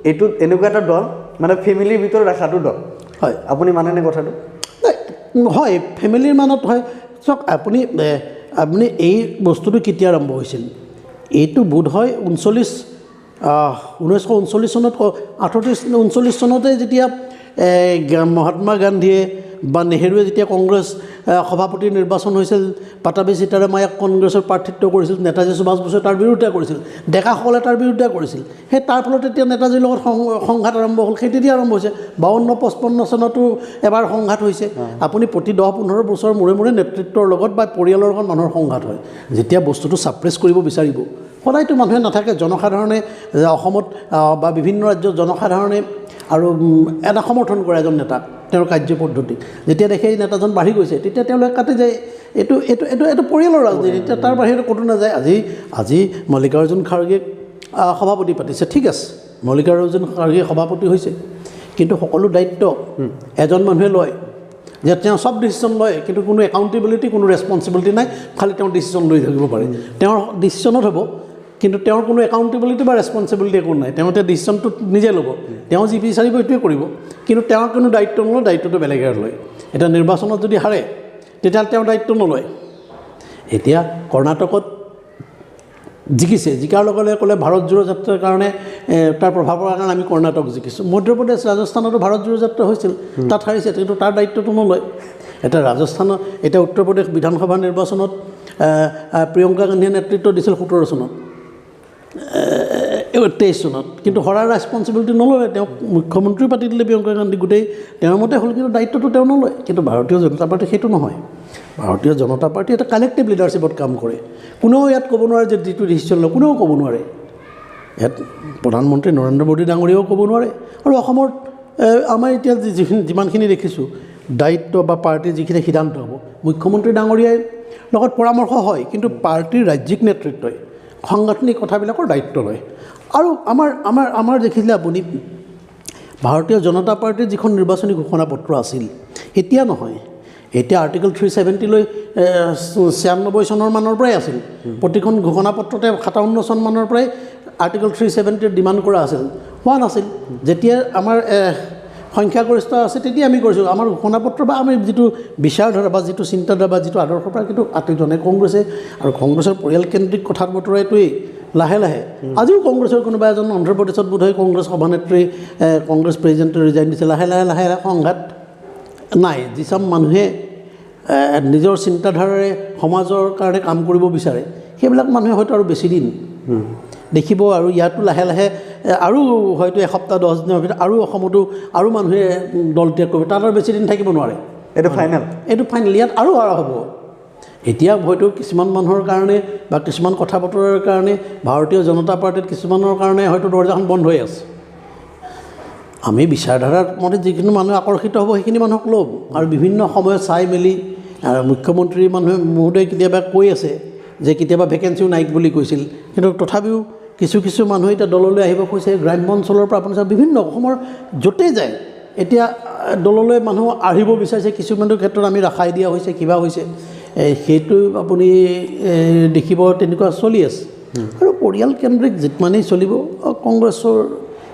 এইটো এনেকুৱা এটা দল মানে ফেমিলিৰ ভিতৰত ৰাখাটো দল হয় আপুনি মানেনে কথাটো হয় ফেমিলিৰ মানত হয় চাওক আপুনি এই বস্তুটো কেতিয়া আৰম্ভ হৈছিল এইটো বোধ হয় 1939 চনত 38-39 চনতে যেতিয়া মহাত্মা গান্ধীয়ে বা নেহেৰুৱে যেতিয়া কংগ্ৰেছ সভাপতি নিৰ্বাচন হৈছিল পাটাবী সীতাৰামায়াক কংগ্ৰেছৰ প্ৰাৰ্থিত্ব কৰিছিল নেতাজী সুভাষ বসুৱে তাৰ বিৰুদ্ধে কৰিছিল ডেকাসকলে তাৰ বিৰুদ্ধে কৰিছিল সেই তাৰ ফলত তেতিয়া নেতাজীৰ লগত সংঘাত আৰম্ভ হ'ল সেই তেতিয়া আৰম্ভ হৈছে 52-55 চনতো এবাৰ সংঘাত হৈছে আপুনি প্ৰতি 10-15 বছৰ মূৰে মূৰে নেতৃত্বৰ লগত বা পৰিয়ালৰ লগত মানুহৰ সংঘাত হয় যেতিয়া বস্তুটো ছাপ্ৰেছ কৰিব বিচাৰিব সদায়তো মানুহে নাথাকে জনসাধাৰণে অসমত বা বিভিন্ন ৰাজ্যত জনসাধাৰণে আৰু এটা সমৰ্থন কৰে এজন নেতাক তেওঁৰ কাৰ্য পদ্ধতি যেতিয়া দেখে এই নেতাজন বাঢ়ি গৈছে তেতিয়া তেওঁলোকে কাটি যায় এইটো পৰিয়ালৰ ৰাজনীতি এতিয়া তাৰ বাহিৰে ক'তো নাযায় আজি মল্লিকাৰ্জুন খাৰ্গেক সভাপতি পাতিছে ঠিক আছে মল্লিকাৰ্জুন খাৰ্গে সভাপতি হৈছে কিন্তু সকলো দায়িত্ব এজন মানুহে লয় যে তেওঁ চব ডিচিশ্যন লয় কিন্তু কোনো একাউণ্টেবিলিটি কোনো ৰেছপঞ্চিবিলিটি নাই খালি তেওঁ ডিচিশ্যন লৈ থাকিব পাৰে তেওঁৰ ডিচিশ্যনত হ'ব কিন্তু তেওঁৰ কোনো একাউণ্টেবিলিটি বা ৰেছপঞ্চিবিলিটি একো নাই তেওঁ এতিয়া ডিচিশ্যনটো নিজে ল'ব তেওঁ যি বিচাৰিব সেইটোৱে কৰিব কিন্তু তেওঁৰ কোনো দায়িত্ব নলয় দায়িত্বটো বেলেগে লয় এতিয়া নিৰ্বাচনত যদি হাৰে তেতিয়াহ'লে তেওঁ দায়িত্ব নলয় এতিয়া কৰ্ণাটকত জিকিছে জিকাৰ লগে লগে ক'লে ভাৰত জোড়ো যাত্ৰাৰ কাৰণে তাৰ প্ৰভাৱৰ কাৰণে আমি কৰ্ণাটক জিকিছোঁ মধ্যপ্ৰদেশ ৰাজস্থানতো ভাৰত জোড়ো যাত্ৰা হৈছিল তাত হাৰিছে কিন্তু তাৰ দায়িত্বটো নলয় এতিয়া ৰাজস্থানত এতিয়া উত্তৰ প্ৰদেশ বিধানসভা নিৰ্বাচনত প্ৰিয়ংকা গান্ধীয়ে নেতৃত্ব দিছিল 17 চনত 23 চনত কিন্তু হৰাৰ ৰেছপঞ্চিবিলিটি নলয় তেওঁ মুখ্যমন্ত্ৰী পাতি দিলে প্ৰিয়ংকা গান্ধী গোটেই তেওঁৰ মতে হ'ল কিন্তু দায়িত্বটো তেওঁ নলয় কিন্তু ভাৰতীয় জনতা পাৰ্টি সেইটো নহয় ভাৰতীয় জনতা পাৰ্টি এটা কালেক্টিভ লিডাৰশ্বিপত কাম কৰে কোনেও ইয়াত ক'ব নোৱাৰে যে যিটো ডিচিশ্যন লয় কোনেও ক'ব নোৱাৰে ইয়াত প্ৰধানমন্ত্ৰী নৰেন্দ্ৰ মোদী ডাঙৰীয়াও ক'ব নোৱাৰে আৰু অসমৰ আমাৰ এতিয়া যিমানখিনি দেখিছোঁ দায়িত্ব বা পাৰ্টীৰ যিখিনি সিদ্ধান্ত হ'ব মুখ্যমন্ত্ৰী ডাঙৰীয়াই লগত পৰামৰ্শ হয় কিন্তু পাৰ্টীৰ ৰাজ্যিক নেতৃত্বই সাংগঠনিক কথাবিলাকৰ দায়িত্ব লয় আৰু আমাৰ দেখিছিলে আপুনি ভাৰতীয় জনতা পাৰ্টীৰ যিখন নিৰ্বাচনী ঘোষণা পত্ৰ আছিল এতিয়া নহয় এতিয়া আৰ্টিকল 370 লৈ 96 চনৰ মানৰ পৰাই আছিল প্ৰতিখন ঘোষণা পত্ৰতে 57 চন মানৰ পৰাই আৰ্টিকল 370 ডিমাণ্ড কৰা আছিল হোৱা নাছিল যেতিয়া আমাৰ সংখ্যাগৰিষ্ঠ আছে তেতিয়া আমি কৰিছোঁ আমাৰ ঘোষণা পত্ৰ বা আমি যিটো বিচাৰধাৰা বা যিটো চিন্তাধাৰা বা যিটো আদৰ্শৰ পৰা কিন্তু আঁতৰি কংগ্ৰেছে আৰু কংগ্ৰেছৰ পৰিয়ালকেন্দ্ৰিক কথা বতৰাটোৱেই লাহে লাহে আজিও কংগ্ৰেছৰ কোনোবা এজন অন্ধ্ৰপ্ৰদেশত বোধহয় কংগ্ৰেছ সভানেত্ৰী কংগ্ৰেছ প্ৰেচিডেণ্টে ৰিজাইন দিছে লাহে লাহে সংঘাত নাই যিচাম মানুহে নিজৰ চিন্তাধাৰাৰে সমাজৰ কাৰণে কাম কৰিব বিচাৰে সেইবিলাক মানুহে হয়তো আৰু বেছি দিন দেখিব আৰু ইয়াতো লাহে লাহে আৰু হয়তো এসপ্তাহ 10 দিনৰ ভিতৰত আৰু অসমতো আৰু মানুহে দল ত্যাগ কৰিব তাত আৰু বেছি দিন থাকিব নোৱাৰে এইটো ফাইনেল ইয়াত আৰু হ'ব এতিয়া হয়তো কিছুমান মানুহৰ কাৰণে বা কিছুমান কথা বতৰাৰ কাৰণে ভাৰতীয় জনতা পাৰ্টিত কিছুমানৰ কাৰণে হয়তো দৰজাখন বন্ধ হৈ আছে আমি বিচাৰধাৰাৰ মতে যিখিনি মানুহ আকৰ্ষিত হ'ব সেইখিনি মানুহক ল'ব আৰু বিভিন্ন সময়ত চাই মেলি মুখ্যমন্ত্ৰী মানুহে মহোদয় কেতিয়াবা কৈ আছে যে কেতিয়াবা ভেকেঞ্চিও নাইক বুলি কৈছিল কিন্তু তথাপিও কিছু মানুহ এতিয়া দললৈ আহিব কৈছে গ্ৰাম্য অঞ্চলৰ পৰা আপুনি বিভিন্ন অসমৰ য'তেই যায় এতিয়া দললৈ মানুহ আহিব বিচাৰিছে কিছুমানৰ ক্ষেত্ৰত আমি ৰাখাই দিয়া হৈছে কিবা হৈছে সেইটো আপুনি দেখিব তেনেকুৱা চলি আছে আৰু পৰিয়ালকেন্দ্ৰিক যিমানেই চলিব কংগ্ৰেছৰ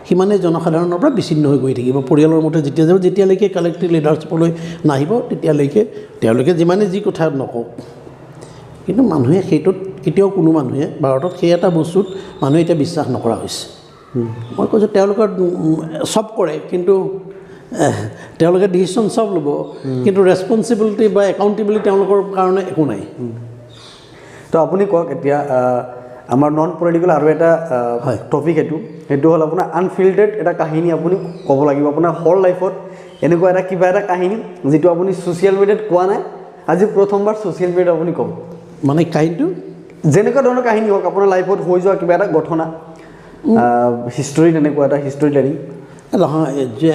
সিমানেই জনসাধাৰণৰ পৰা বিচ্ছিন্ন হৈ গৈ থাকিব পৰিয়ালৰ মতে যেতিয়ালৈকে কালেক্টিভ লিডাৰশ্বিপলৈ নাহিব তেতিয়ালৈকে তেওঁলোকে যিমানে যি কথা নকওক কিন্তু মানুহে সেইটোত কেতিয়াও কোনো মানুহে ভাৰতত সেই এটা বস্তুত মানুহে এতিয়া বিশ্বাস নকৰা হৈছে মই কৈছোঁ তেওঁলোকৰ চব কৰে কিন্তু তেওঁলোকে ডিচিশ্যন চব ল'ব কিন্তু ৰেছপঞ্চিবিলিটি বা একাউণ্টেবিলিটি তেওঁলোকৰ কাৰণে একো নাই তো আপুনি কওক এতিয়া আমাৰ নন পলিটিকেল আৰু এটা টপিক সেইটো হ'ল আপোনাৰ আনফিল্টাৰ্ড এটা কাহিনী আপুনি ক'ব লাগিব আপোনাৰ হল লাইফত এনেকুৱা এটা কিবা এটা কাহিনী যিটো আপুনি ছ'চিয়েল মিডিয়াত কোৱা নাই আজি প্ৰথমবাৰ ছ'চিয়েল মিডিয়াত আপুনি ক'ব মানে কাহিনীটো যেনেকুৱা ধৰণৰ কাহিনী হওক আপোনাৰ লাইফত হৈ যোৱা কিবা এটা ঘটনা হিষ্ট্ৰী তেনেকুৱা এটা হিষ্ট্ৰী টেলিং নহয় যে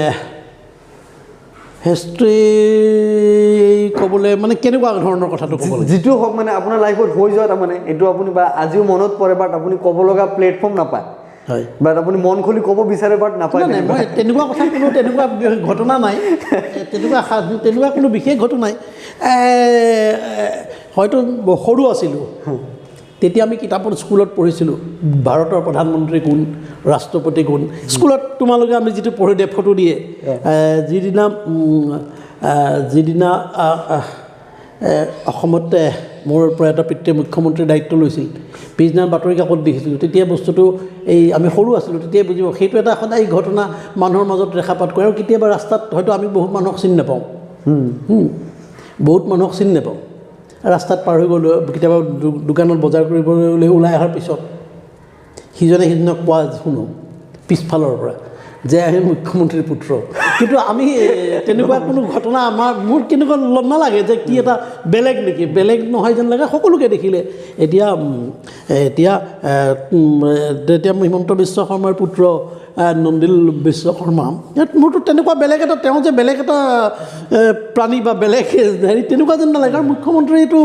হিষ্ট্ৰী ক'বলৈ মানে কেনেকুৱা ধৰণৰ কথাটো ক'বলৈ যিটো হওক মানে আপোনাৰ লাইফত হৈ যোৱা তাৰমানে এইটো আপুনি বা আজিও মনত পৰে বাট আপুনি ক'ব লগা প্লেটফৰ্ম নাপায় হয় বাট আপুনি মন খুলি ক'ব বিচাৰে বাট নাপায় নাই মই তেনেকুৱা কথা কোনো তেনেকুৱা ঘটনা নাই তেনেকুৱা কোনো বিশেষ ঘটনা নাই হয়তো সৰু আছিলোঁ তেতিয়া আমি কিতাপত স্কুলত পঢ়িছিলোঁ ভাৰতৰ প্ৰধানমন্ত্ৰী কোন ৰাষ্ট্ৰপতি কোন স্কুলত তোমালোকে আমি যিটো পঢ়ি দিয়ে ফটো দিয়ে যিদিনা অসমত মোৰ প্ৰয়াত পিতৃয়ে মুখ্যমন্ত্ৰীৰ দায়িত্ব লৈছিল পিছদিনা বাতৰি কাকত দেখিছিলোঁ তেতিয়া বস্তুটো এই আমি সৰু আছিলোঁ তেতিয়াই বুজিব সেইটো এটা সদায় ঘটনা মানুহৰ মাজত ৰেখাপাত কৰে আৰু কেতিয়াবা ৰাস্তাত হয়তো আমি বহুত মানুহক চিনি নাপাওঁ বহুত মানুহক চিনি নাপাওঁ ৰাস্তাত পাৰ হৈ গ'লোঁ কেতিয়াবা দোকানত বজাৰ কৰিবলৈ ওলাই অহাৰ পিছত সিজনে সিজনক কোৱা শুনো পিছফালৰ পৰা যে আমি মুখ্যমন্ত্ৰীৰ পুত্ৰ কিন্তু আমি তেনেকুৱা কোনো ঘটনা মোৰ কেনেকুৱা নালাগে যে কি এটা বেলেগ নেকি বেলেগ নহয় যেন লাগে সকলোকে দেখিলে এতিয়া হিমন্ত বিশ্ব শৰ্মাৰ পুত্ৰ নন্দিল বিশ্বকৰ্মা মোৰতো তেনেকুৱা বেলেগ এটা তেওঁ যে বেলেগ এটা প্ৰাণী বা বেলেগ হেৰি তেনেকুৱা যেন নালাগে আৰু মুখ্যমন্ত্ৰীটো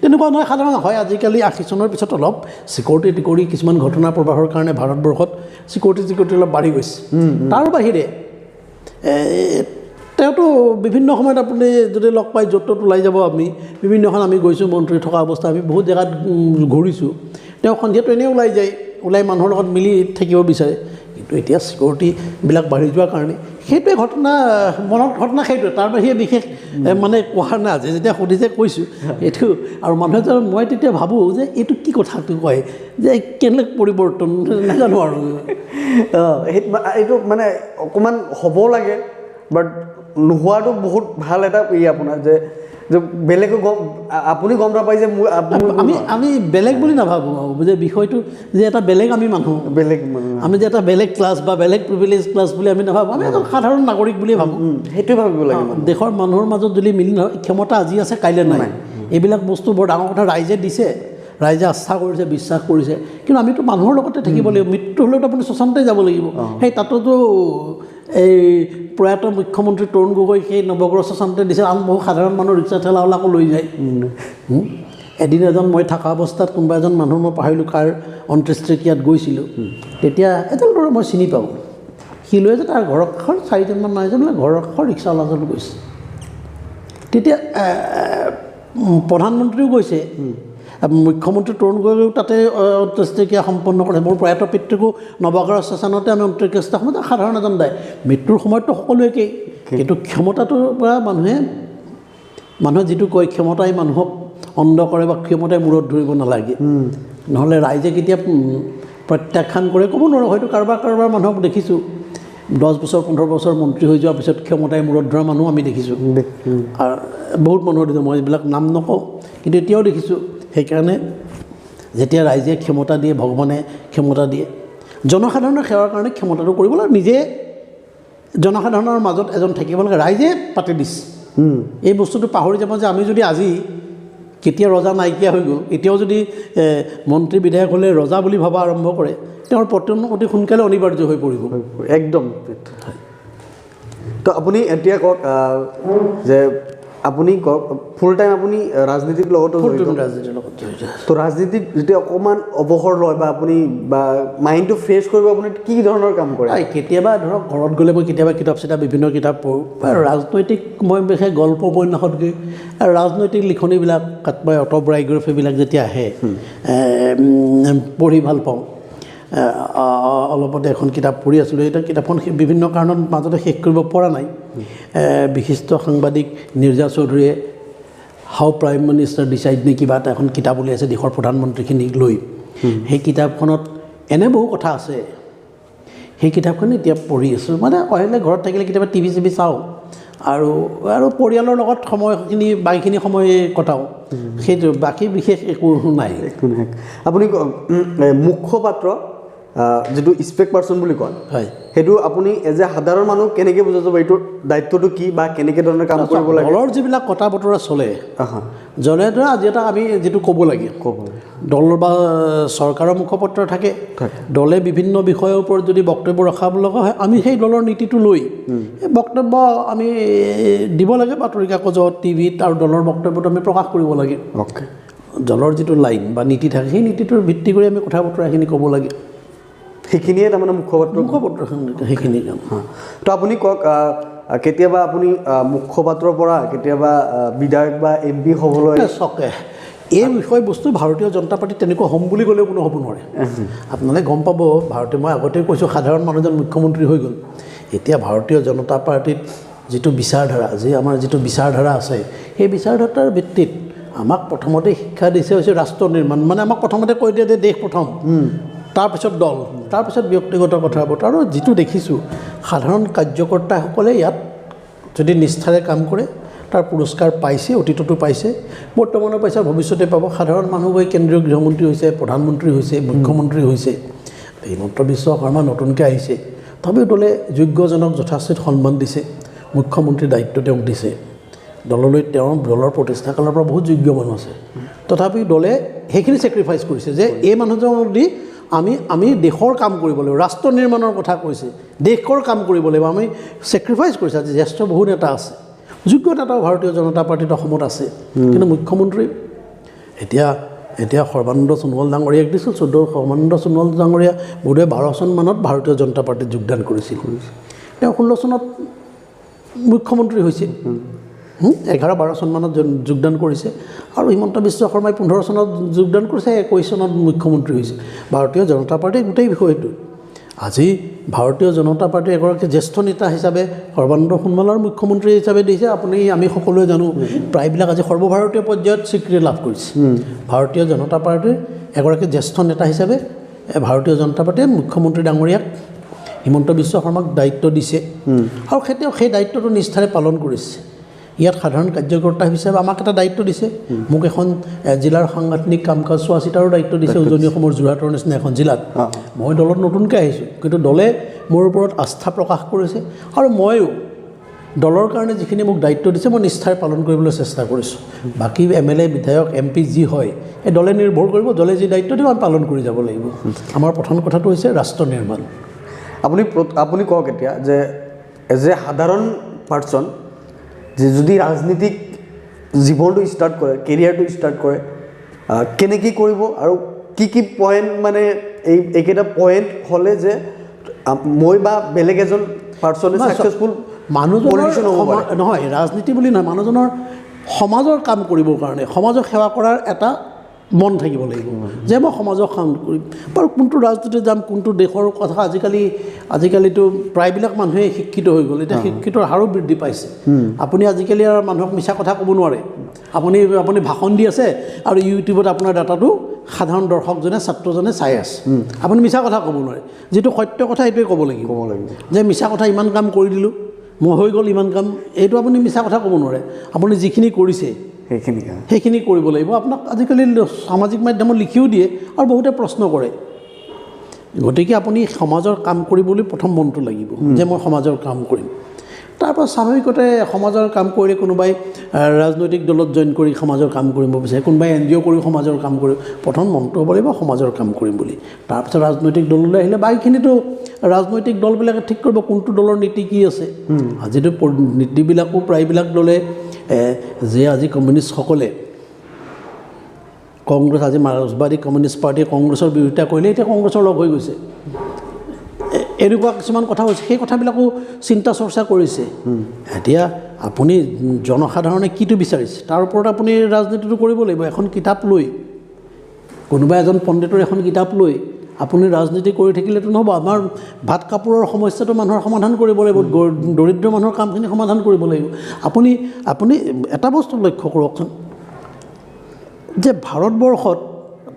তেনেকুৱা নহয় সাধাৰণ হয় আজিকালি 80 চনৰ পিছত অলপ চিকিউৰিটি কিছুমান ঘটনা প্ৰবাহৰ কাৰণে ভাৰতবৰ্ষত চিকিউৰিটি অলপ বাঢ়ি গৈছে তাৰ বাহিৰে তেওঁতো বিভিন্ন সময়ত আপুনি যদি লগ পাই য'ত ত'ত ওলাই যাব আমি বিভিন্নখন আমি গৈছোঁ মন্ত্ৰী থকা অৱস্থা আমি বহুত জেগাত ঘূৰিছোঁ তেওঁ সন্ধিয়াটো এনেই ওলাই যায় ওলাই মানুহৰ লগত মিলি থাকিব বিচাৰে কিন্তু এতিয়া চিকিউৰিটিবিলাক বাঢ়ি যোৱাৰ কাৰণে সেইটোৱে ঘটনা মনত ঘটনা সেইটোৱে তাৰ বাহিৰে বিশেষ মানে কোৱা নাই আজি যেতিয়া সুধিছে কৈছোঁ এইটো আৰু মানুহে মই তেতিয়া ভাবোঁ যে এইটো কি কথাটো কয় যে কেনেকৈ পৰিৱৰ্তন নাজানো আৰু এইটো মানে অকণমান হ'ব লাগে বাট নোহোৱাটো বহুত ভাল এটা আপোনাৰ যে বেলেগো আপুনি গম নাপায় যে আমি বেলেগ বুলি নাভাবোঁ যে বিষয়টো যে এটা বেলেগ আমি মানুহ আমি যে এটা বেলেগ ক্লাছ বা বেলেগ প্ৰিভিলেজ ক্লাছ বুলি আমি নাভাবোঁ আমি এজন সাধাৰণ নাগৰিক বুলিয়ে ভাবোঁ সেইটোৱে ভাবিব লাগে দেশৰ মানুহৰ মাজত যদি মিলি নহয় ক্ষমতা আজি আছে কাইলৈ নাই এইবিলাক বস্তু বৰ ডাঙৰ কথা ৰাইজে দিছে ৰাইজে আস্থা কৰিছে বিশ্বাস কৰিছে কিন্তু আমিতো মানুহৰ লগতে থাকিব লাগিব মৃত্যু হ'লেতো আপুনি শ্মশানতে যাব লাগিব সেই তাতোতো এই প্ৰয়াত মুখ্যমন্ত্ৰী তৰুণ গগৈ সেই নৱগ্ৰহ শ্মশানতে দিছে আন বহু সাধাৰণ মানুহ ৰিক্সা ঠেলাৱালাকো লৈ যায় এদিন এজন মই থকা অৱস্থাত কোনোবা এজন মানুহ মই পাহৰিলোঁ কাৰ অন্ত্যেষ্টিক্ৰিয়াত গৈছিলোঁ তেতিয়া এজন ল'ৰা মই চিনি পাওঁ সি লৈ যে তাৰ ঘৰৰ কাষৰ 4জনমান নাই যে বোলে ঘৰৰ কাষৰ ৰিক্সাৱালাজন গৈছে তেতিয়া প্ৰধানমন্ত্ৰীও গৈছে মুখ্যমন্ত্ৰী তৰুণ গগৈও তাতে অন্ত্যেষ্টিক্ৰিয়া সম্পন্ন কৰে মোৰ প্ৰয়াত পিতৃকো নৱগ্ৰহ শ্মশানতে আমি অন্ত্যেষ্টিক্ৰিয়া সময়ত সাধাৰণ এজন দায় মৃত্যুৰ সময়ততো সকলো একেই কিন্তু ক্ষমতাটোৰ পৰা মানুহে যিটো কয় ক্ষমতাই মানুহক অন্ধ কৰে বা ক্ষমতাই মূৰত ধৰিব নালাগে নহ'লে ৰাইজে কেতিয়া প্ৰত্যাখ্যান কৰে ক'ব নোৱাৰোঁ হয়তো কাৰোবাৰ মানুহক দেখিছোঁ 10 বছৰ 15 বছৰ মন্ত্ৰী হৈ যোৱাৰ পিছত ক্ষমতাই মূৰত ধৰা মানুহ আমি দেখিছোঁ আৰু বহুত মানুহৰ দেখিছোঁ মই এইবিলাক নাম নকওঁ কিন্তু এতিয়াও দেখিছোঁ সেইকাৰণে যেতিয়া ৰাইজে ক্ষমতা দিয়ে ভগৱানে ক্ষমতা দিয়ে জনসাধাৰণৰ সেৱাৰ কাৰণে ক্ষমতাটো কৰিব লাগে নিজে জনসাধাৰণৰ মাজত এজন থাকিব লাগে ৰাইজে পাতি দিছে এই বস্তুটো পাহৰি যাব যে আমি যদি আজি কেতিয়া ৰজা নাইকিয়া হৈ গ'ল এতিয়াও যদি মন্ত্ৰী বিধায়ক হ'লে ৰজা বুলি ভাবা আৰম্ভ কৰে তেওঁৰ পতন অতি সোনকালে অনিবাৰ্য হৈ পৰিব একদম তো আপুনি এতিয়া কওক যে আপুনি ফুল টাইম আপুনি ৰাজনীতিৰ লগতো জড়িত তো ৰাজনীতিত যেতিয়া অকণমান অৱসৰ লয় বা আপুনি বা মাইণ্ডটো ফ্ৰেছ কৰিব আপুনি কি ধৰণৰ কাম কৰে কেতিয়াবা ধৰক ঘৰত গ'লে মই কেতিয়াবা কিতাপ বিভিন্ন কিতাপ পঢ়োঁ আৰু ৰাজনৈতিক মই বিশেষ গল্প উপন্যাসতকৈ আৰু ৰাজনৈতিক লিখনিবিলাক মই অট'বায়'গ্ৰাফিবিলাক যেতিয়া আহে পঢ়ি ভাল পাওঁ অলপতে এখন কিতাপ পঢ়ি আছিলোঁ এটা কিতাপখন বিভিন্ন কাৰণত মাজতে শেষ কৰিব পৰা নাই বিশিষ্ট সাংবাদিক নিৰ্জা চৌধুৰীয়ে হাউ প্ৰাইম মিনিষ্টাৰ ডিচাইড নে কিবা এটা এখন কিতাপ উলিয়াইছে দেশৰ প্ৰধানমন্ত্ৰীখিনিক লৈ সেই কিতাপখনত এনে বহু কথা আছে সেই কিতাপখন এতিয়া পঢ়ি আছোঁ মানে আহিলে ঘৰত থাকিলে কেতিয়াবা টিভি চাওঁ আৰু পৰিয়ালৰ লগত সময়খিনি বাকীখিনি সময় কটাওঁ সেইটো বাকী বিশেষ একো নাই আপুনি মুখপাত্ৰ যিটো স্পেক পাৰ্চন বুলি কয় হয় সেইটো আপুনি এজ এ সাধাৰণ মানুহ কেনেকৈ বুজা যাব এইটোৰ দায়িত্বটো কি বা কেনেকৈ ধৰণৰ কাম কৰিব লাগে দলৰ যিবিলাক কথা বতৰা চলে জনে ধৰা আজি এটা আমি যিটো ক'ব লাগে দল বা চৰকাৰৰ মুখপত্ৰ থাকে দলে বিভিন্ন বিষয়ৰ ওপৰত যদি বক্তব্য ৰখাব লগা হয় আমি সেই দলৰ নীতিটো লৈ বক্তব্য আমি দিব লাগে বাতৰি কাকতত টিভিত আৰু দলৰ বক্তব্যটো আমি প্ৰকাশ কৰিব লাগে দলৰ যিটো লাইন বা নীতি থাকে সেই নীতিটোৰ ভিত্তি কৰি আমি কথা বতৰাখিনি ক'ব লাগে সেইখিনিয়ে তাৰমানে মুখপত্ৰ সেইখিনি কাম তো আপুনি কওক কেতিয়াবা আপুনি মুখপাত্ৰৰ পৰা কেতিয়াবা বিধায়ক বা MP হ'বলৈ চকে এই বিষয়বস্তু ভাৰতীয় জনতা পাৰ্টীত তেনেকুৱা হ'ম বুলি ক'লেও কোনো হ'ব নোৱাৰে আপোনালোকে গম পাব ভাৰতীয় মই আগতে কৈছোঁ সাধাৰণ মানুহজন মুখ্যমন্ত্ৰী হৈ গ'ল এতিয়া ভাৰতীয় জনতা পাৰ্টীত যিটো বিচাৰধাৰা আমাৰ যিটো বিচাৰধাৰা আছে সেই বিচাৰধাৰাৰ ভিত্তিত আমাক প্ৰথমতে শিক্ষা দিছে হৈছে ৰাষ্ট্ৰ নিৰ্মাণ মানে আমাক প্ৰথমতে কৈ দিয়ে যে দেশ প্ৰথম তাৰপিছত দল তাৰপিছত ব্যক্তিগত কথা বতৰা আৰু যিটো দেখিছোঁ সাধাৰণ কাৰ্যকৰ্তাসকলে ইয়াত যদি নিষ্ঠাৰে কাম কৰে তাৰ পুৰস্কাৰ পাইছে অতীততো পাইছে বৰ্তমানো পাইছে ভৱিষ্যতে পাব সাধাৰণ মানুহ গৈ কেন্দ্ৰীয় গৃহমন্ত্ৰী হৈছে প্ৰধানমন্ত্ৰী হৈছে মুখ্যমন্ত্ৰী হৈছে হিমন্ত বিশ্ব শৰ্মা নতুনকৈ আহিছে তথাপিও দলে যোগ্যজনক যথাচিত সন্মান দিছে মুখ্যমন্ত্ৰীৰ দায়িত্ব তেওঁক দিছে দললৈ দলৰ প্ৰতিষ্ঠাকালৰ পৰা বহুত যোগ্য মানুহ আছে তথাপিও দলে সেইখিনি ছেক্ৰিফাইচ কৰিছে যে এই মানুহজনক দি আমি দেশৰ কাম কৰিব লাগিব ৰাষ্ট্ৰ নিৰ্মাণৰ কথা কৈছে দেশৰ কাম কৰিব লাগিব আমি ছেক্ৰিফাইচ কৰিছে আজি জ্যেষ্ঠ বহু নেতা আছে যোগ্য নেতাও ভাৰতীয় জনতা পাৰ্টীত অসমত আছে কিন্তু মুখ্যমন্ত্ৰী এতিয়া সৰ্বানন্দ সোণোৱাল ডাঙৰীয়াক দিছোঁ সৰ্বানন্দ সোণোৱাল ডাঙৰীয়া বোধহয় 12 চনমানত ভাৰতীয় জনতা পাৰ্টীত যোগদান কৰিছিল তেওঁ 16 চনত মুখ্যমন্ত্ৰী হৈছিল 11-12 চনমানত যোগদান কৰিছে আৰু হিমন্ত বিশ্ব শৰ্মাই 15 চনত যোগদান কৰিছে 21 চনত মুখ্যমন্ত্ৰী হৈছে ভাৰতীয় জনতা পাৰ্টীৰ গোটেই বিষয়টো আজি ভাৰতীয় জনতা পাৰ্টীৰ এগৰাকী জ্যেষ্ঠ নেতা হিচাপে সৰ্বানন্দ সোণোৱালৰ মুখ্যমন্ত্ৰী হিচাপে দিছে আমি সকলোৱে জানো প্ৰায়বিলাক আজি সৰ্বভাৰতীয় পৰ্যায়ত স্বীকৃতি লাভ কৰিছে ভাৰতীয় জনতা পাৰ্টীৰ এগৰাকী জ্যেষ্ঠ নেতা হিচাপে ভাৰতীয় জনতা পাৰ্টীয়ে মুখ্যমন্ত্ৰী ডাঙৰীয়াক হিমন্ত বিশ্ব শৰ্মাক দায়িত্ব দিছে আৰু তেওঁ সেই দায়িত্বটো নিষ্ঠাৰে পালন কৰিছে ইয়াত সাধাৰণ কাৰ্যকৰ্তা হিচাপে আমাক এটা দায়িত্ব দিছে মোক এখন জিলাৰ সাংগঠনিক কাম কাজ চোৱা চিতাৰো দায়িত্ব দিছে উজনি অসমৰ যোৰহাটৰ নিচিনা এখন জিলাত মই দলত নতুনকৈ আহিছোঁ কিন্তু দলে মোৰ ওপৰত আস্থা প্ৰকাশ কৰিছে আৰু ময়ো দলৰ কাৰণে যিখিনি মোক দায়িত্ব দিছে মই নিষ্ঠাৰে পালন কৰিবলৈ চেষ্টা কৰিছোঁ বাকী MLA বিধায়ক MP যি হয় এই দলে নিৰ্ভৰ কৰিব দলে যি দায়িত্ব দিব আমি পালন কৰি যাব লাগিব আমাৰ প্ৰথম কথাটো হৈছে ৰাষ্ট্ৰ নিৰ্মাণ আপুনি কওক এতিয়া যে এজ এ সাধাৰণ পাৰ্চন যে যদি ৰাজনীতিক জীৱনটো ষ্টাৰ্ট কৰে কেৰিয়াৰটো ষ্টাৰ্ট কৰে কেনেকৈ কৰিব আৰু কি পইণ্ট মানে এইকেইটা পইণ্ট হ'লে যে মই বা বেলেগ এজন পাৰ্চনে ছাকচেছফুল মানুহজনৰ নহয় ৰাজনীতি বুলি নহয় মানুহজনৰ সমাজৰ কাম কৰিবৰ কাৰণে সমাজক সেৱা কৰাৰ এটা মন থাকিব লাগিব যে মই সমাজক কাম কৰিম বাৰু কোনটো ৰাজনীতিত যাম কোনটো দেশৰ কথা আজিকালিতো প্ৰায়বিলাক মানুহে শিক্ষিত হৈ গ'ল এতিয়া শিক্ষিতৰ হাৰো বৃদ্ধি পাইছে আপুনি আজিকালি আৰু মানুহক মিছা কথা ক'ব নোৱাৰে আপুনি ভাষণ দি আছে আৰু ইউটিউবত আপোনাৰ ডাটাটো সাধাৰণ দৰ্শকজনে ছাত্ৰজনে চাই আছে আপুনি মিছা কথা ক'ব নোৱাৰে যিটো সত্য কথা এইটোৱে ক'ব লাগিব যে মিছা কথা ইমান কাম কৰি দিলোঁ মই হৈ গ'ল ইমান কাম এইটো আপুনি মিছা কথা ক'ব নোৱাৰে আপুনি যিখিনি কৰিছে সেইখিনি কৰিব লাগিব আপোনাক আজিকালি সামাজিক মাধ্যমত লিখিও দিয়ে আৰু বহুতে প্ৰশ্ন কৰে গতিকে আপুনি সমাজৰ কাম কৰিবলৈ প্ৰথম মনটো লাগিব যে মই সমাজৰ কাম কৰিম তাৰপৰা স্বাভাৱিকতে সমাজৰ কাম কৰিলে কোনোবাই ৰাজনৈতিক দলত জইন কৰি সমাজৰ কাম কৰিব বিচাৰে কোনোবাই NGO কৰি সমাজৰ কাম কৰি প্ৰথম মনটো হ'ব লাগিব সমাজৰ কাম কৰিম বুলি তাৰপিছত ৰাজনৈতিক দললৈ আহিলে বাকীখিনিতো ৰাজনৈতিক দলবিলাকে ঠিক কৰিব কোনটো দলৰ নীতি কি আছে আজিতো নীতিবিলাকো প্ৰায়বিলাক দলে যে আজি কমিউনিষ্টসকলে কংগ্ৰেছ আজি মাৰ্ক্সবাদী কমিউনিষ্ট পাৰ্টীয়ে কংগ্ৰেছৰ বিৰোধিতা কৰিলে এতিয়া কংগ্ৰেছৰ লগ হৈ গৈছে এনেকুৱা কিছুমান কথা হৈছে সেই কথাবিলাকো চিন্তা চৰ্চা কৰিছে এতিয়া আপুনি জনসাধাৰণে কিটো বিচাৰিছে তাৰ ওপৰত আপুনি ৰাজনীতিটো কৰিব লাগিব এখন কিতাপ লৈ কোনোবা এজন পণ্ডিতৰ এখন কিতাপ লৈ আপুনি ৰাজনীতি কৰি থাকিলেতো নহ'ব আমাৰ ভাত কাপোৰৰ সমস্যাটো মানুহৰ সমাধান কৰিব লাগিব দৰিদ্ৰ মানুহৰ কামখিনি সমাধান কৰিব লাগিব আপুনি এটা বস্তু লক্ষ্য কৰকচোন যে ভাৰতবৰ্ষত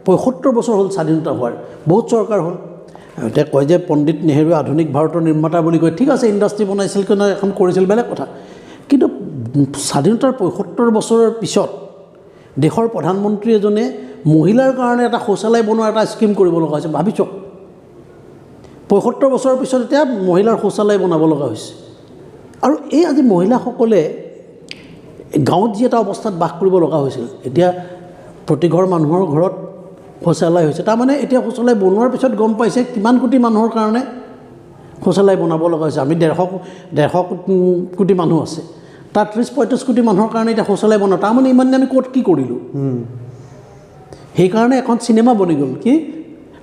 ৭৫ বছৰ হ'ল স্বাধীনতা হোৱাৰ বহুত চৰকাৰ হ'ল এতিয়া কয় যে পণ্ডিত নেহেৰুৱে আধুনিক ভাৰতৰ নিৰ্মাতা বুলি কয় ঠিক আছে ইণ্ডাষ্ট্ৰি বনাইছিল কিনে এখন কৰিছিল বেলেগ কথা কিন্তু স্বাধীনতাৰ ৭৫ বছৰৰ পিছত দেশৰ প্ৰধানমন্ত্ৰী এজনে মহিলাৰ কাৰণে এটা শৌচালয় বনোৱাৰ এটা স্কিম কৰিব লগা হৈছে ভাবি চাওক ৭৫ বছৰৰ পিছত এতিয়া মহিলাৰ শৌচালয় বনাব লগা হৈছে আৰু এই আজি মহিলাসকলে গাঁৱত যি এটা অৱস্থাত বাস কৰিব লগা হৈছিল এতিয়া প্ৰতি ঘৰ মানুহৰ ঘৰত শৌচালয় হৈছে তাৰমানে এতিয়া শৌচালয় বনোৱাৰ পিছত গম পাইছে কিমান কোটি মানুহৰ কাৰণে শৌচালয় বনাব লগা হৈছে আমি 150 কোটি মানুহ আছে তাত 30-35 কোটি মানুহৰ কাৰণে এতিয়া শৌচালয় বনাওঁ তাৰমানে ইমান আমি ক'ত কি কৰিলোঁ সেইকাৰণে এখন চিনেমা বনি গ'ল কি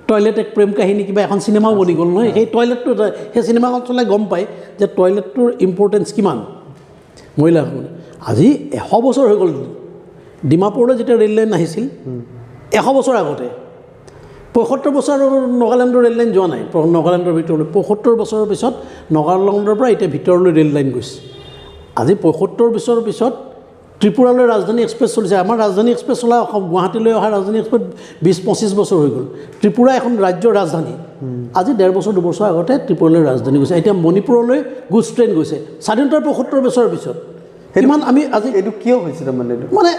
টয়লেট এক প্ৰেম কাহিনী কিবা এখন চিনেমাও বনি গ'ল নহয় সেই টয়লেটটো সেই চিনেমাখন চলাই গম পায় যে টয়লেটটোৰ ইম্পৰ্টেঞ্চ কিমান মহিলাসকলে আজি 100 বছৰ হৈ গ'ল ডিমাপুৰলৈ যেতিয়া ৰেল লাইন আহিছিল 100 বছৰ আগতে 75 বছৰ নগালেণ্ডৰ ৰেল লাইন যোৱা নাই নগালেণ্ডৰ ভিতৰলৈ 75 বছৰৰ পিছত নগালেণ্ডৰ পৰা এতিয়া ভিতৰলৈ ৰেল লাইন গৈছে আজি 75 বছৰৰ পিছত ত্ৰিপুৰালৈ ৰাজধানী এক্সপ্ৰেছ চলিছে আমাৰ ৰাজধানী এক্সপ্ৰেছ চলা গুৱাহাটীলৈ অহা ৰাজধানী এক্সপ্ৰেছ 20-25 বছৰ হৈ গ'ল ত্ৰিপুৰা এখন ৰাজ্যৰ ৰাজধানী আজি 1.5 বছৰ 2 বছৰ আগতে ত্ৰিপুৰালৈ ৰাজধানী গৈছে এতিয়া মণিপুৰলৈ গুজ ট্ৰেইন গৈছে স্বাধীনতাৰ 75 বছৰৰ পিছত সিমান আমি আজি এইটো কিয় হৈছে তাৰমানে মানে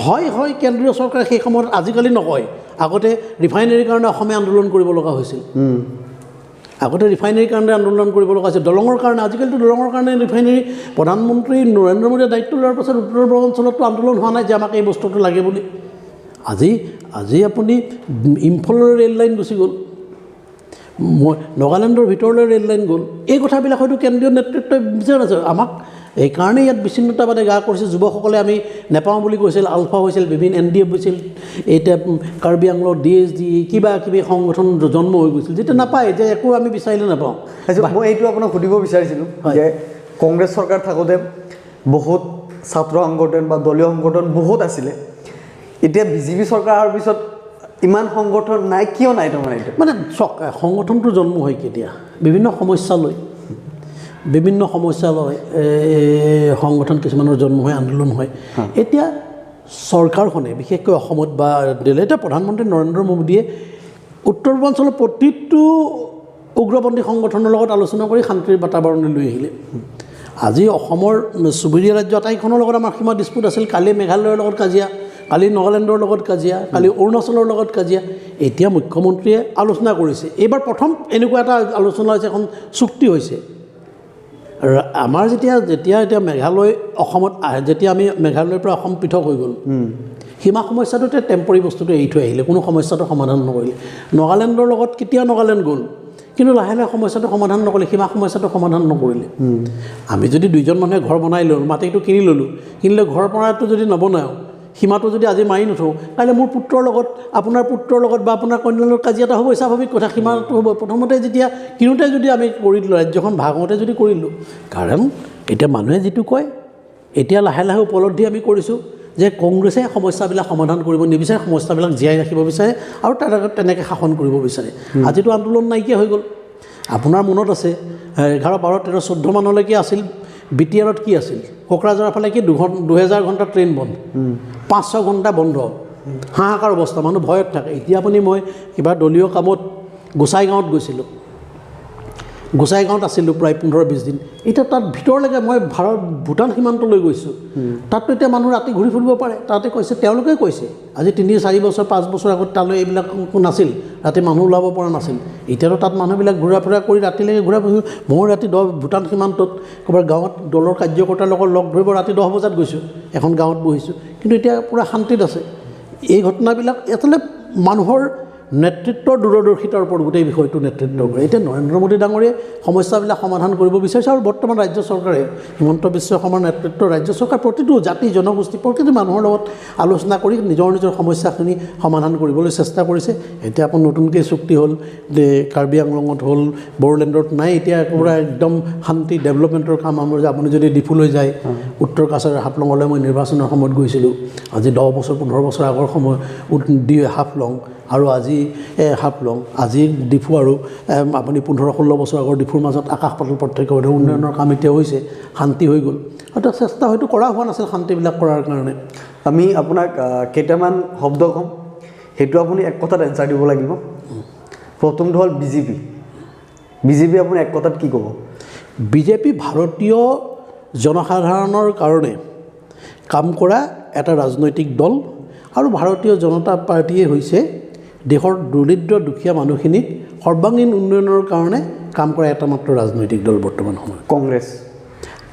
হয় কেন্দ্ৰীয় চৰকাৰে সেই সময়ত আজিকালি নকয় আগতে ৰিফাইনেৰীৰ কাৰণে অসমে আন্দোলন কৰিব লগা হৈছিল আগতে ৰিফাইনেৰীৰ কাৰণে আন্দোলন কৰিব লগা হৈছিল দলঙৰ কাৰণে আজিকালিতো দলঙৰ কাৰণে ৰিফাইনেৰী প্ৰধানমন্ত্ৰী নৰেন্দ্ৰ মোদীয়ে দায়িত্ব লোৱাৰ পাছত উত্তৰ পূৰ্বাঞ্চলতো আন্দোলন হোৱা নাই যে আমাক এই বস্তুটো লাগে বুলি আজি আপুনি ইম্ফলৰ ৰেল লাইন গুচি গ'ল নগালেণ্ডৰ ভিতৰলৈ ৰেল লাইন গ'ল এই কথাবিলাক হয়তো কেন্দ্ৰীয় নেতৃত্বই বিচাৰ আছে আমাক এইকাৰণে ইয়াত বিচ্ছিন্নতাবাদে গা কৰিছে যুৱকসকলে আমি নেপাওঁ বুলি কৈছিল আলফা হৈছিল বিভিন্ন NDF হৈছিল এতিয়া কাৰ্বি আংলং DSD কিবা কিবি সংগঠন জন্ম হৈ গৈছিল যেতিয়া নাপায় যে একো আমি বিচাৰিলে নাপাওঁ মই এইটো আপোনাক সুধিব বিচাৰিছিলোঁ যে কংগ্ৰেছ চৰকাৰ থাকোঁতে বহুত ছাত্ৰ সংগঠন বা দলীয় সংগঠন বহুত আছিলে এতিয়া বিজেপি চৰকাৰ অহাৰ পিছত ইমান সংগঠন নাই কিয় নাই তাৰমানে এইটো মানে সংগঠনটো জন্ম হয় কেতিয়া বিভিন্ন সমস্যা লৈ সংগঠন কিছুমানৰ জন্ম হয় আন্দোলন হয় এতিয়া চৰকাৰখনে বিশেষকৈ অসমত বা দিল্লীত এতিয়া প্ৰধানমন্ত্ৰী নৰেন্দ্ৰ মোদীয়ে উত্তৰ পূৰ্বাঞ্চলৰ প্ৰতিটো উগ্ৰপন্থী সংগঠনৰ লগত আলোচনা কৰি শান্তিৰ বাতাবৰণলৈ লৈ আহিলে আজি অসমৰ চুবুৰীয়া ৰাজ্য আটাইখনৰ লগত আমাৰ সীমা ডিস্পুট আছিল কালি মেঘালয়ৰ লগত কাজিয়া কালি নগালেণ্ডৰ লগত কাজিয়া কালি অৰুণাচলৰ লগত কাজিয়া এতিয়া মুখ্যমন্ত্ৰীয়ে আলোচনা কৰিছে এইবাৰ প্ৰথম এনেকুৱা এটা আলোচনা হৈছে এখন চুক্তি হৈছে আমাৰ যেতিয়া মেঘালয় অসমত আহে যেতিয়া আমি মেঘালয়ৰ পৰা অসম পৃথক হৈ গ'ল সীমা সমস্যাটোতে টেম্পৰাৰী বস্তুটো এৰি থৈ আহিলে কোনো সমস্যাটো সমাধান নকৰিলে নগালেণ্ডৰ লগত কেতিয়া নগালেণ্ড গ'ল কিন্তু লাহে লাহে সমস্যাটো সমাধান নকৰিলে সীমা সমস্যাটো সমাধান নকৰিলে আমি যদি দুইজন মানুহে ঘৰ বনাই ল'লোঁ মাটিটো কিনি ল'লোঁ কিনিলে ঘৰ বনাইটো যদি নবনাওঁ সীমাটো যদি আজি মাৰি নথওঁ কাইলৈ মোৰ পুত্ৰৰ লগত আপোনাৰ পুত্ৰৰ লগত বা আপোনাৰ কন্যাৰ লগত কাজিয়া এটা হ'বই স্বাভাৱিক কথা সীমাটো হ'ব প্ৰথমতে যেতিয়া কিনোতে যদি আমি কৰিলোঁ ৰাজ্যখন ভাগ হওঁতে যদি কৰিলোঁ কাৰণ এতিয়া মানুহে যিটো কয় এতিয়া লাহে লাহে উপলব্ধি আমি কৰিছোঁ যে কংগ্ৰেছে সমস্যাবিলাক সমাধান কৰিব নিবিচাৰে সমস্যাবিলাক জীয়াই ৰাখিব বিচাৰে আৰু তাৰ আগত তেনেকৈ শাসন কৰিব বিচাৰে আজিতো আন্দোলন নাইকিয়া হৈ গ'ল আপোনাৰ মনত আছে 11, 12, 13, 14 মানলৈকে আছিল BTRত কি আছিল কোকৰাঝাৰৰ ফালে কি 2000 ঘণ্টা ট্ৰেইন বন্ধ 500 ঘণ্টা বন্ধ হাহাকাৰ অৱস্থা মানুহ ভয়ত থাকে এতিয়া আপুনি মই কিবা দলীয় কামত গোসাইগাঁৱত গৈছিলোঁ গোসাইগাঁৱত আছিলোঁ প্ৰায় 15-20 দিন এতিয়া তাত ভিতৰলৈকে মই ভূটান সীমান্তলৈ গৈছোঁ তাততো এতিয়া মানুহ ৰাতি ঘূৰি ফুৰিব পাৰে তাতে কৈছে তেওঁলোকে কৈছে আজি 3-4 বছৰ 5 বছৰ আগত তালৈ এইবিলাক নাছিল ৰাতি মানুহ ওলাব পৰা নাছিল এতিয়াতো তাত মানুহবিলাক ঘূৰা ফুৰা কৰি ৰাতিলৈকে ঘূৰা ফুৰি মই ৰাতি 10 ভূটান সীমান্তত ক'ৰবাৰ গাঁৱত দলৰ কাৰ্যকৰ্তাৰ লগত লগ ধৰিব ৰাতি 10 বজাত গৈছোঁ এখন গাঁৱত বহিছোঁ কিন্তু এতিয়া পূৰা শান্তিত আছে এই ঘটনাবিলাক আচলতে মানুহৰ নেতৃত্বৰ দূৰদৰ্শিতাৰ ওপৰত গোটেই বিষয়টো নেতৃত্ব কৰে এতিয়া নৰেন্দ্ৰ মোদী ডাঙৰীয়ে সমস্যাবিলাক সমাধান কৰিব বিচাৰিছে আৰু বৰ্তমান ৰাজ্য চৰকাৰে হিমন্ত বিশ্ব শৰ্মাৰ নেতৃত্বৰ ৰাজ্য চৰকাৰ প্ৰতিটো জাতি জনগোষ্ঠী প্ৰতিটো মানুহৰ লগত আলোচনা কৰি নিজৰ সমস্যাখিনি সমাধান কৰিবলৈ চেষ্টা কৰিছে এতিয়া আপোনাৰ নতুনকৈ চুক্তি হ'ল যে কাৰ্বি আংলঙত হ'ল বড়োলেণ্ডত নাই এতিয়া একেবাৰে একদম শান্তি ডেভেলপমেণ্টৰ কাম আমাৰ আপুনি যদি ডিফুলৈ যায় উত্তৰ কাছাৰ হাফলঙলৈ মই নিৰ্বাচনৰ সময়ত গৈছিলোঁ আজি 10 বছৰ 15 বছৰ আগৰ সময় হাফলং আৰু আজি হাফলং আজি ডিফু আৰু আপুনি 15-16 বছৰ আগৰ ডিফুৰ মাজত আকাশ পাতাল পাৰ্থক্য উন্নয়নৰ কাম এতিয়া হৈছে শান্তি হৈ গ'ল হয়তো চেষ্টা হয়তো কৰা হোৱা নাছিল শান্তিবিলাক কৰাৰ কাৰণে আমি আপোনাক কেইটামান শব্দ ক'ম সেইটো আপুনি এক কথাত এনচাৰ দিব লাগিব প্ৰথমটো হ'ল বিজেপি আপুনি এক কথাত কি ক'ব বিজেপি ভাৰতীয় জনসাধাৰণৰ কাৰণে কাম কৰা এটা ৰাজনৈতিক দল আৰু ভাৰতীয় জনতা পাৰ্টিয়ে হৈছে দেশৰ দৰিদ্ৰ দুখীয়া মানুহখিনিক সৰ্বাংগীন উন্নয়নৰ কাৰণে কাম কৰা এটা মাত্ৰ ৰাজনৈতিক দল বৰ্তমান সময়ত কংগ্ৰেছ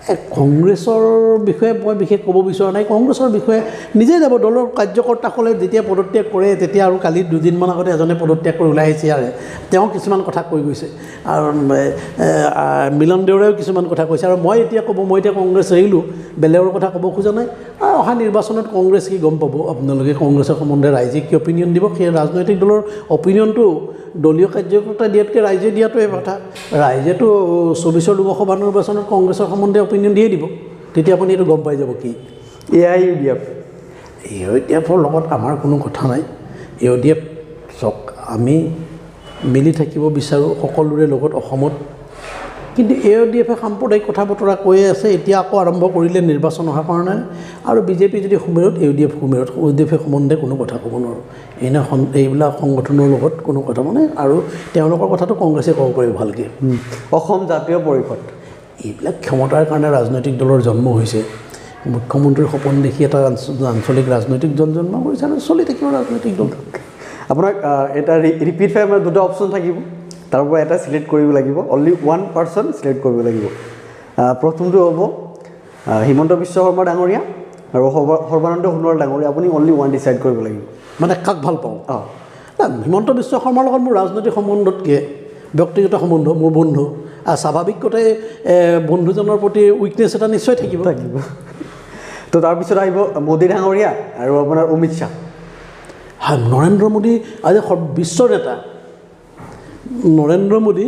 কংগ্ৰেছৰ বিষয়ে মই বিশেষ ক'ব বিচৰা নাই কংগ্ৰেছৰ বিষয়ে নিজেই যাব দলৰ কাৰ্যকৰ্তাসকলে যেতিয়া পদত্যাগ কৰে তেতিয়া আৰু কালি দুদিনমান আগতে এজনে পদত্যাগ কৰি ওলাই আহিছে আৰু তেওঁ কিছুমান কথা কৈ গৈছে আৰু মিলন দেউৰেও কিছুমান কথা কৈছে আৰু মই এতিয়া কংগ্ৰেছ এৰিলোঁ বেলেগৰ কথা ক'ব খোজা নাই আৰু অহা নিৰ্বাচনত কংগ্ৰেছ কি গম পাব আপোনালোকে কংগ্ৰেছৰ সম্বন্ধে ৰাইজে কি অপিনিয়ন দিব সেই ৰাজনৈতিক দলৰ অপিনিয়নটো দলীয় কাৰ্যকৰ্তা দিয়াতকৈ ৰাইজে দিয়াটোৱে কথা ৰাইজেতো 24 লোকসভা নিৰ্বাচনত কংগ্ৰেছৰ সম্বন্ধে অপিনিয়ন দিয়ে দিব তেতিয়া আপুনি এইটো গম পাই যাব কি AIUDFৰ লগত আমাৰ কোনো কথা নাই AIUDF চক আমি মিলি থাকিব বিচাৰোঁ সকলোৰে লগত অসমত কিন্তু AIUDFে সাম্প্ৰদায়িক কথা বতৰা কৈ আছে এতিয়া আকৌ আৰম্ভ কৰিলে নিৰ্বাচন অহাৰ কাৰণে আৰু বিজেপি যদি সুমেৰত AIUDFে সম্বন্ধে কোনো কথা ক'ব নোৱাৰোঁ এইবিলাক সংগঠনৰ লগত কোনো কথা মানে আৰু তেওঁলোকৰ কথাটো কংগ্ৰেছে ক'ব পাৰিব ভালকৈ অসম জাতীয় পৰিষদ এইবিলাক ক্ষমতাৰ কাৰণে ৰাজনৈতিক দলৰ জন্ম হৈছে মুখ্যমন্ত্ৰীৰ সপোন দেখি এটা আঞ্চলিক ৰাজনৈতিক দল জন্ম কৰিছে আৰু চলি থাকিব ৰাজনৈতিক দল আপোনাক এটা ৰিপিট ফাই আমাৰ দুটা অপশ্যন থাকিব তাৰ পৰা এটা চিলেক্ট কৰিব লাগিব অনলি ওৱান পাৰ্চন চিলেক্ট কৰিব লাগিব প্ৰথমটো হ'ব হিমন্ত বিশ্ব শৰ্মা ডাঙৰীয়া আৰু সৰ্বানন্দ সোণোৱাল ডাঙৰীয়া আপুনি অনলি ওৱান ডিচাইড কৰিব লাগিব মানে কাক ভাল পাওঁ হিমন্ত বিশ্ব শৰ্মাৰ লগত মোৰ ৰাজনৈতিক সম্বন্ধতকৈ ব্যক্তিগত সম্বন্ধ মোৰ বন্ধু আৰু স্বাভাৱিকতে বন্ধুজনৰ প্ৰতি উইকনেছ এটা নিশ্চয় থাকিব তো তাৰপিছত আহিব মোদী ডাঙৰীয়া আৰু আপোনাৰ অমিত শ্বাহ হয় নৰেন্দ্ৰ মোদী আজি বিশ্বৰ নেতা নৰেন্দ্ৰ মোদী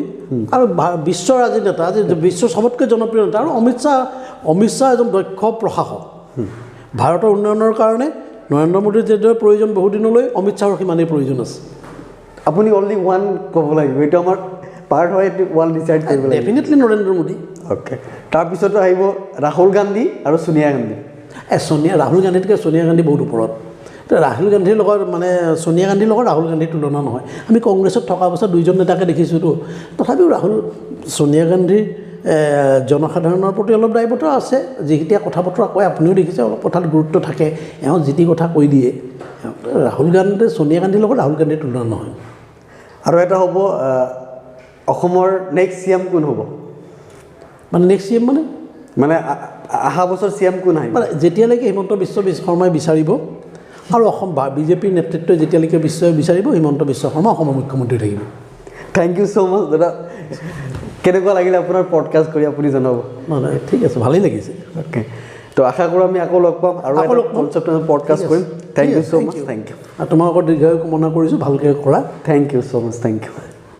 আৰু বিশ্বৰ আজি নেতা আজি বিশ্বৰ চবতকৈ জনপ্ৰিয় নেতা আৰু অমিত শ্বাহ এজন দক্ষ প্ৰশাসক ভাৰতৰ উন্নয়নৰ কাৰণে নৰেন্দ্ৰ মোদীৰ যিদৰে প্ৰয়োজন বহুদিনলৈ অমিত শ্বাহৰ সিমানেই প্ৰয়োজন আছে আপুনি অনলি ওৱান ক'ব লাগিব এইটো আমাৰ পাৰ্ট হয় এইটো ওৱান ডিচাইড কৰিব লাগিব ডেফিনেটলি নৰেন্দ্ৰ মোদী অ'কে তাৰপিছত আহিব ৰাহুল গান্ধী আৰু সোনিয়া গান্ধী ৰাহুল গান্ধীতকৈ সোনিয়া গান্ধী বহুত ওপৰত ৰাহুল গান্ধীৰ লগত মানে সোনিয়া গান্ধীৰ লগত ৰাহুল গান্ধীৰ তুলনা নহয় আমি কংগ্ৰেছত থকা অৱস্থাত দুইজন নেতাকে দেখিছোঁতো তথাপিও সোনিয়া গান্ধীৰ জনসাধাৰণৰ প্ৰতি অলপ দায়বদ্ধ আছে যিকেইটা কথা বতৰা কয় আপুনিও দেখিছে অলপ কথাত গুৰুত্ব থাকে এওঁ যি টি কথা কৈ দিয়ে সোনিয়া গান্ধীৰ লগত ৰাহুল গান্ধীৰ তুলনা নহয় আৰু এটা হ'ব অসমৰ নেক্সট CM কোন হ'ব মানে নেক্সট CM মানে অহা বছৰ CM কোন আহিব মানে যেতিয়ালৈকে হিমন্ত বিশ্ব শৰ্মাই বিচাৰিব আৰু অসম বিজেপিৰ নেতৃত্বই যেতিয়ালৈকে বিচাৰিব হিমন্ত বিশ্ব শৰ্মা অসমৰ মুখ্যমন্ত্ৰী থাকিব থেংক ইউ ছ' মাছ দাদা কেনেকুৱা লাগিলে আপোনাৰ পডকাষ্ট কৰি আপুনি জনাব মানে ঠিক আছে ভালেই লাগিছে অ'কে তো আশা কৰোঁ আমি আকৌ লগ পাম আৰু কনচেপ্ট পডকাষ্ট কৰিম thank you so' much thank you আৰু তোমাৰ লগত দীৰ্ঘায়ু কামনা কৰিছোঁ ভালকৈ কৰা thank you so' much thank U